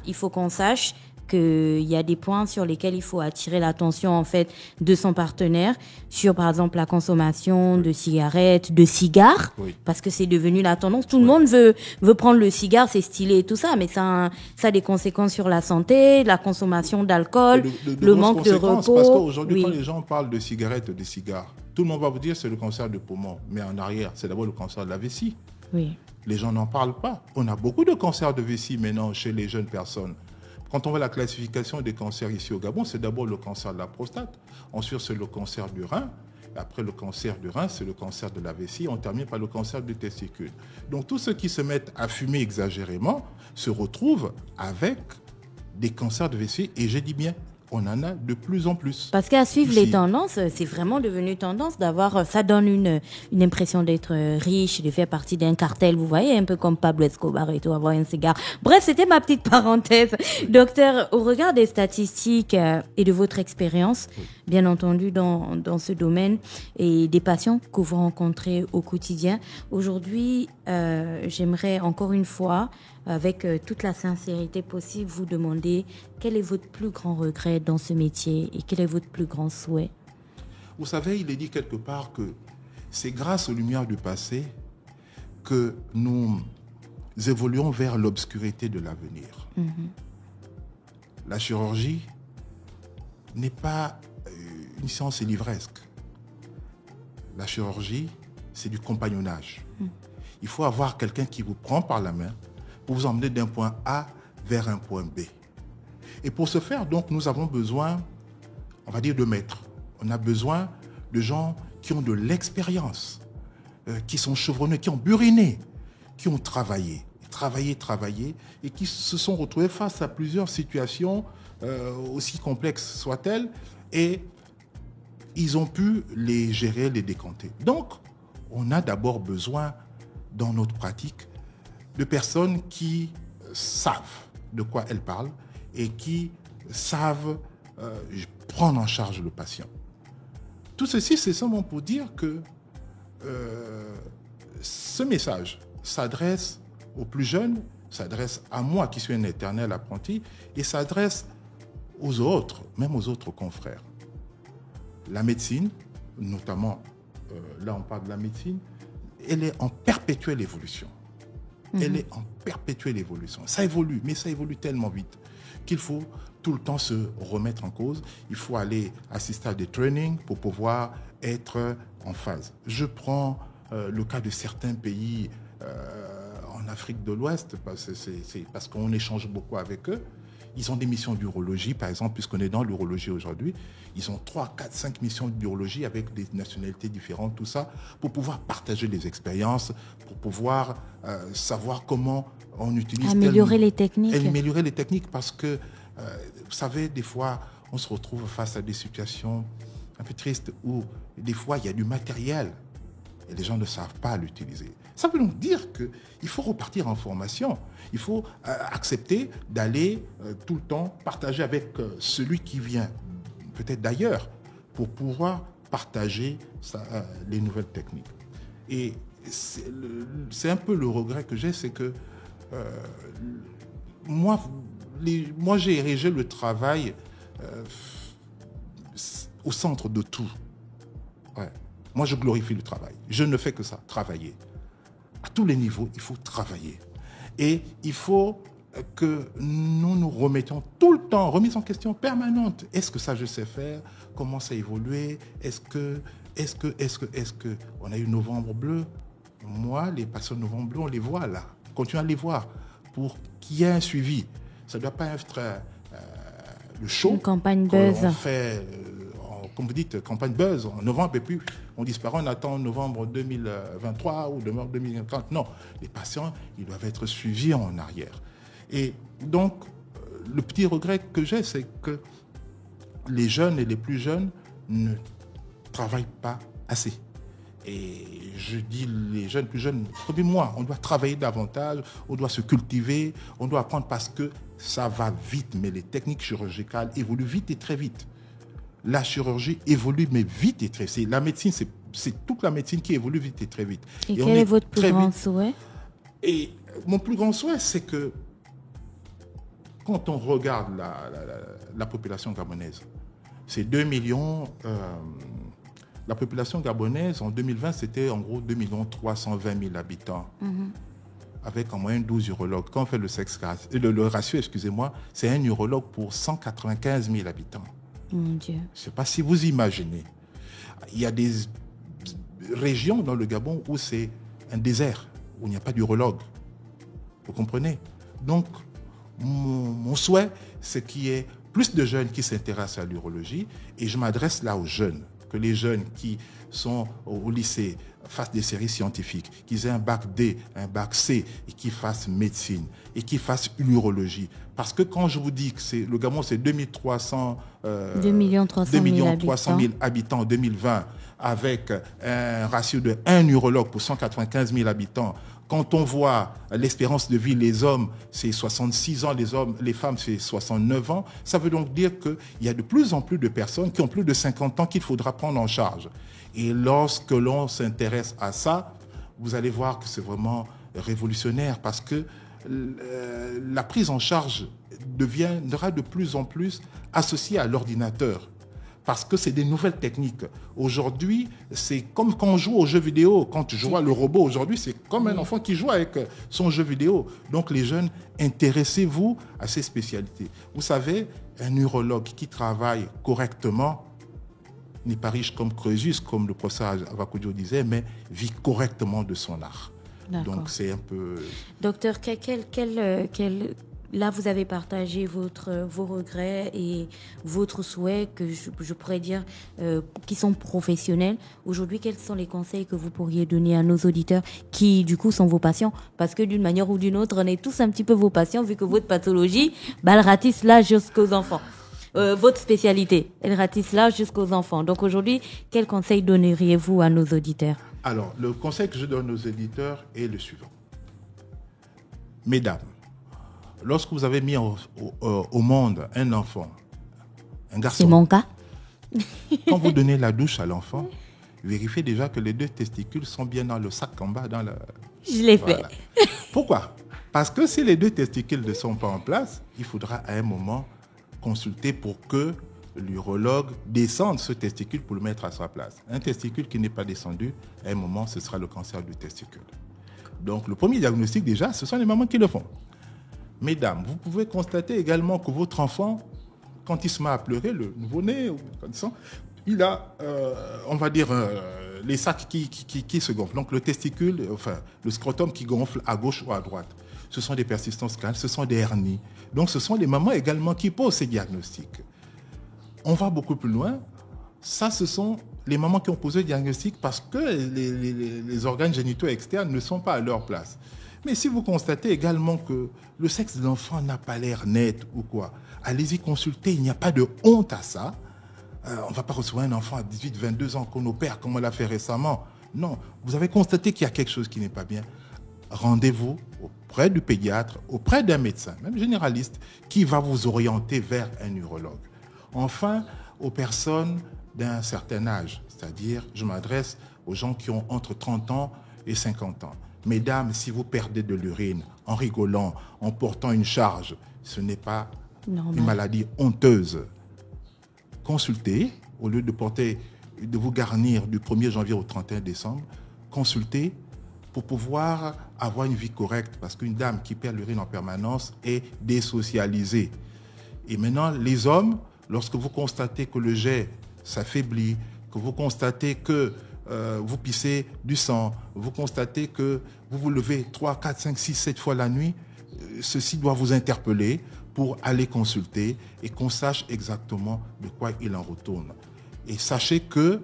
il faut qu'on sache qu'il y a des points sur lesquels il faut attirer l'attention en fait de son partenaire sur par exemple la consommation de cigarettes, de cigares, parce que c'est devenu la tendance. Tout le monde veut prendre le cigare, c'est stylé et tout ça, mais ça a des conséquences sur la santé, la consommation d'alcool, le manque de repos. Parce qu'aujourd'hui, quand les gens parlent de cigarettes, de cigares, tout le monde va vous dire c'est le cancer du poumon, mais en arrière, c'est d'abord le cancer de la vessie. Oui. Les gens n'en parlent pas. On a beaucoup de cancers de vessie maintenant chez les jeunes personnes. Quand on voit la classification des cancers ici au Gabon, c'est d'abord le cancer de la prostate, ensuite c'est le cancer du rein, après le cancer du rein, c'est le cancer de la vessie, on termine par le cancer du testicule. Donc tous ceux qui se mettent à fumer exagérément se retrouvent avec des cancers de vessie, et je dis bien, on en a de plus en plus. Parce qu'à suivre les tendances, c'est vraiment devenu tendance d'avoir, ça donne une impression d'être riche, de faire partie d'un cartel, vous voyez, un peu comme Pablo Escobar et tout, avoir un cigare. Bref, c'était ma petite parenthèse. Docteur, au regard des statistiques et de votre expérience, bien entendu, dans ce domaine et des patients que vous rencontrez au quotidien, aujourd'hui, j'aimerais encore une fois, avec toute la sincérité possible, vous demander quel est votre plus grand regret dans ce métier et quel est votre plus grand souhait. Vous savez, il est dit quelque part que c'est grâce aux lumières du passé que nous évoluons vers l'obscurité de l'avenir. La chirurgie n'est pas une science livresque. La chirurgie, c'est du compagnonnage. Il faut avoir quelqu'un qui vous prend par la main pour vous emmener d'un point A vers un point B. Et pour ce faire, donc, nous avons besoin, on va dire, de maîtres. On a besoin de gens qui ont de l'expérience, qui sont chevronnés, qui ont buriné, qui ont travaillé, et qui se sont retrouvés face à plusieurs situations, aussi complexes soient-elles, et ils ont pu les gérer, les décanter. Donc, on a d'abord besoin, dans notre pratique, de personnes qui savent de quoi elles parlent et qui savent prendre en charge le patient. Tout ceci, c'est seulement pour dire que ce message s'adresse aux plus jeunes, s'adresse à moi qui suis un éternel apprenti, et s'adresse aux autres, même aux autres confrères. La médecine, notamment, là on parle de la médecine, elle est en perpétuelle évolution. Elle est en perpétuelle évolution. Ça évolue, mais ça évolue tellement vite qu'il faut tout le temps se remettre en cause. Il faut aller assister à des trainings pour pouvoir être en phase. Je prends le cas de certains pays en Afrique de l'Ouest, parce qu'on échange beaucoup avec eux. Ils ont des missions d'urologie, par exemple, puisqu'on est dans l'urologie aujourd'hui. Ils ont 3, 4, 5 missions d'urologie avec des nationalités différentes, tout ça, pour pouvoir partager les expériences, pour pouvoir savoir comment on utilise... Améliorer les techniques. Améliorer les techniques, parce que, vous savez, des fois, on se retrouve face à des situations un peu tristes où, des fois, il y a du matériel et les gens ne savent pas l'utiliser. Ça veut donc dire qu'il faut repartir en formation. Il faut accepter d'aller tout le temps partager avec celui qui vient peut-être d'ailleurs pour pouvoir partager les nouvelles techniques. Et c'est un peu le regret que j'ai, c'est que moi, j'ai érigé le travail au centre de tout. Ouais. Moi, je glorifie le travail. Je ne fais que ça, travailler. À tous les niveaux, il faut travailler. Et il faut que nous nous remettions tout le temps, remise en question permanente. Est-ce que ça, je sais faire? Comment ça a évolué? Est-ce que on a eu Novembre Bleu? Moi, les patients de Novembre Bleu, on les voit là. Continuez à les voir pour qu'il y ait un suivi. Ça ne doit pas être le show. Une campagne buzz. On fait, comme vous dites, campagne buzz en novembre et puis on disparaît, on attend novembre 2023 ou novembre 2030. Non, les patients, ils doivent être suivis en arrière. Et donc, le petit regret que j'ai, c'est que les jeunes et les plus jeunes ne travaillent pas assez. Et je dis les jeunes, plus jeunes, comme moi, on doit travailler davantage, on doit se cultiver, on doit apprendre parce que ça va vite, mais les techniques chirurgicales évoluent vite et très vite. La chirurgie évolue, mais vite et très vite. La médecine, c'est toute la médecine qui évolue vite et très vite. Et quel est votre plus grand souhait? Et mon plus grand souhait, c'est que quand on regarde la population gabonaise, c'est 2 millions... la population gabonaise, en 2020, c'était en gros 2 320 000 habitants, avec en moyenne 12 urologues. Quand on fait le ratio, excusez-moi, c'est un urologue pour 195 000 habitants. Mon Dieu. Je ne sais pas si vous imaginez. Il y a des régions dans le Gabon où c'est un désert, où il n'y a pas d'urologue. Vous comprenez? Donc, mon souhait, c'est qu'il y ait plus de jeunes qui s'intéressent à l'urologie, et je m'adresse là aux jeunes. Que les jeunes qui sont au lycée fassent des séries scientifiques, qu'ils aient un bac D, un bac C, et qu'ils fassent médecine, et qu'ils fassent urologie. Parce que quand je vous dis que le Gabon, c'est 2 300 000 habitants en 2020, avec un ratio de 1 urologue pour 195 000 habitants, quand on voit l'espérance de vie, les hommes, c'est 66 ans, les femmes, c'est 69 ans, ça veut donc dire qu'il y a de plus en plus de personnes qui ont plus de 50 ans qu'il faudra prendre en charge. Et lorsque l'on s'intéresse à ça, vous allez voir que c'est vraiment révolutionnaire parce que la prise en charge deviendra de plus en plus associée à l'ordinateur. Parce que c'est des nouvelles techniques. Aujourd'hui, c'est comme quand on joue aux jeux vidéo. Quand tu joues à le robot aujourd'hui, c'est comme un enfant qui joue avec son jeu vidéo. Donc les jeunes, intéressez-vous à ces spécialités. Vous savez, un urologue qui travaille correctement n'est pas riche comme Croesus, comme le professeur Avakudio disait, mais vit correctement de son art. D'accord. Donc c'est un peu... Docteur, là, vous avez partagé vos regrets et votre souhait que je pourrais dire qui sont professionnels. Aujourd'hui, quels sont les conseils que vous pourriez donner à nos auditeurs qui, du coup, sont vos patients? Parce que d'une manière ou d'une autre, on est tous un petit peu vos patients vu que votre pathologie, elle ratisse là jusqu'aux enfants. Votre spécialité, elle ratisse là jusqu'aux enfants. Donc aujourd'hui, quels conseils donneriez-vous à nos auditeurs? Alors, le conseil que je donne aux éditeurs est le suivant. Mesdames, lorsque vous avez mis au monde un enfant, un garçon... C'est mon cas. Quand vous donnez la douche à l'enfant, vérifiez déjà que les 2 testicules sont bien dans le sac en bas. Je l'ai fait. Pourquoi? Parce que si les 2 testicules ne sont pas en place, il faudra à un moment consulter pour que l'urologue descende ce testicule pour le mettre à sa place. Un testicule qui n'est pas descendu, à un moment, ce sera le cancer du testicule. Donc, le premier diagnostic, déjà, ce sont les mamans qui le font. Mesdames, vous pouvez constater également que votre enfant, quand il se met à pleurer, le nouveau-né, il a, on va dire, les sacs qui se gonflent. Donc le testicule, le scrotum qui gonfle à gauche ou à droite. Ce sont des persistances canales, ce sont des hernies. Donc ce sont les mamans également qui posent ces diagnostics. On va beaucoup plus loin. Ça, ce sont les mamans qui ont posé le diagnostic parce que les organes génitaux externes ne sont pas à leur place. Mais si vous constatez également que le sexe de l'enfant n'a pas l'air net ou quoi, allez-y consulter, il n'y a pas de honte à ça. On ne va pas recevoir un enfant à 18, 22 ans qu'on opère comme on l'a fait récemment. Non, vous avez constaté qu'il y a quelque chose qui n'est pas bien. Rendez-vous auprès du pédiatre, auprès d'un médecin, même généraliste, qui va vous orienter vers un urologue. Enfin, aux personnes d'un certain âge. C'est-à-dire, je m'adresse aux gens qui ont entre 30 ans et 50 ans. Mesdames, si vous perdez de l'urine en rigolant, en portant une charge, ce n'est pas une maladie honteuse. Consultez, au lieu de vous garnir du 1er janvier au 31 décembre, consultez pour pouvoir avoir une vie correcte. Parce qu'une dame qui perd l'urine en permanence est désocialisée. Et maintenant, les hommes, lorsque vous constatez que le jet s'affaiblit, que vous constatez que vous pissez du sang, vous constatez que vous vous levez 3, 4, 5, 6, 7 fois la nuit, ceci doit vous interpeller pour aller consulter et qu'on sache exactement de quoi il en retourne. Et sachez que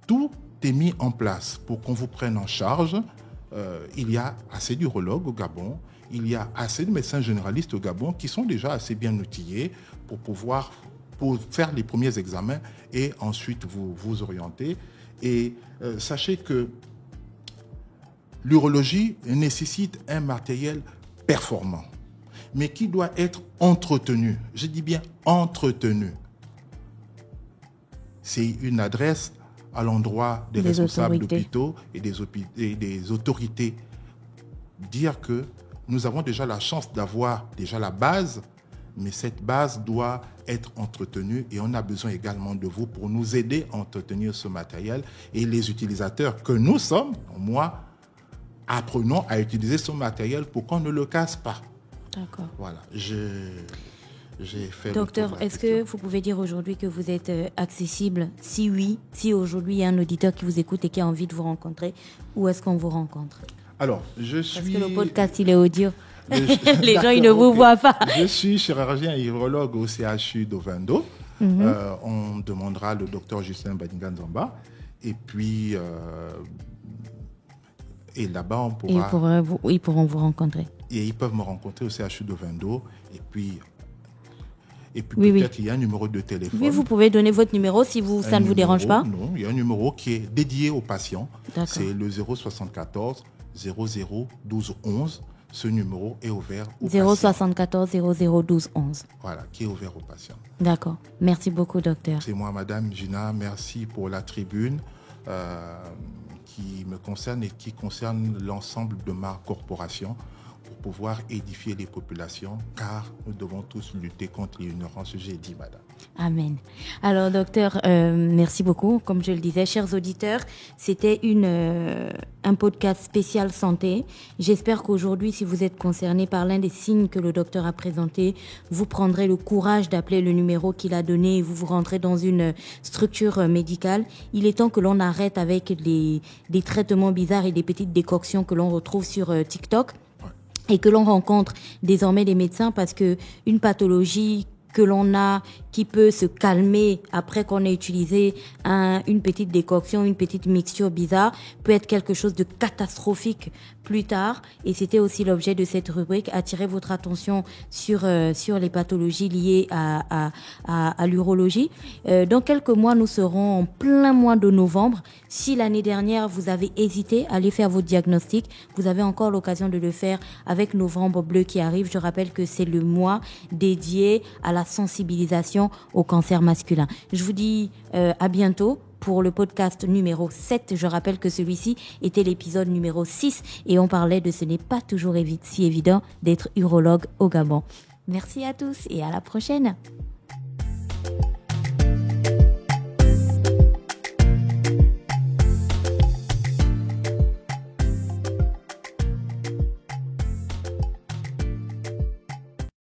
tout est mis en place pour qu'on vous prenne en charge. Il y a assez d'urologues au Gabon, il y a assez de médecins généralistes au Gabon qui sont déjà assez bien outillés pour faire les premiers examens et ensuite vous orienter. Et sachez que l'urologie nécessite un matériel performant, mais qui doit être entretenu. Je dis bien entretenu. C'est une adresse à l'endroit des responsables d'hôpitaux et des autorités. Dire que nous avons déjà la chance d'avoir déjà la base, mais cette base doit être entretenue et on a besoin également de vous pour nous aider à entretenir ce matériel. Et les utilisateurs que nous sommes, moi, apprenons à utiliser ce matériel pour qu'on ne le casse pas. D'accord. Voilà, j'ai fait. Docteur, est-ce que vous pouvez dire aujourd'hui que vous êtes accessible? Si oui, si aujourd'hui il y a un auditeur qui vous écoute et qui a envie de vous rencontrer, où est-ce qu'on vous rencontre? Alors, je suis... Parce que le podcast, il est audio. Les gens, ils ne vous voient pas. Je suis chirurgien et urologue au CHU d'Ovendo. On demandera le docteur Justin Badinga-Nzamba. Et puis, et là-bas, on pourra... Ils pourront vous rencontrer. Et ils peuvent me rencontrer au CHU d'Ovendo. Et puis peut-être il y a un numéro de téléphone. Oui, vous pouvez donner votre numéro si ça ne vous dérange pas. Non, il y a un numéro qui est dédié aux patients. D'accord. C'est le 074 00 12 11. Ce numéro est ouvert aux patients. 074 00 12 11. Voilà, qui est ouvert aux patients. D'accord. Merci beaucoup, docteur. C'est moi, Madame Gina. Merci pour la tribune qui me concerne et qui concerne l'ensemble de ma corporation pour pouvoir édifier les populations, car nous devons tous lutter contre l'ignorance, j'ai dit, madame. Amen. Alors, docteur, merci beaucoup. Comme je le disais, chers auditeurs, c'était un podcast spécial santé. J'espère qu'aujourd'hui, si vous êtes concerné par l'un des signes que le docteur a présenté, vous prendrez le courage d'appeler le numéro qu'il a donné et vous rentrez dans une structure médicale. Il est temps que l'on arrête avec des traitements bizarres et des petites décoctions que l'on retrouve sur TikTok. Et que l'on rencontre désormais des médecins parce que une pathologie que l'on a qui peut se calmer après qu'on ait utilisé une petite décoction, une petite mixture bizarre, peut être quelque chose de catastrophique plus tard. Et c'était aussi l'objet de cette rubrique, attirer votre attention sur les pathologies liées à l'urologie. Dans quelques mois, nous serons en plein mois de novembre. Si l'année dernière, vous avez hésité à aller faire votre diagnostic, vous avez encore l'occasion de le faire avec Novembre Bleu qui arrive. Je rappelle que c'est le mois dédié à la sensibilisation au cancer masculin. Je vous dis à bientôt pour le podcast numéro 7. Je rappelle que celui-ci était l'épisode numéro 6 et on parlait de ce n'est pas toujours si évident d'être urologue au Gabon. Merci à tous et à la prochaine.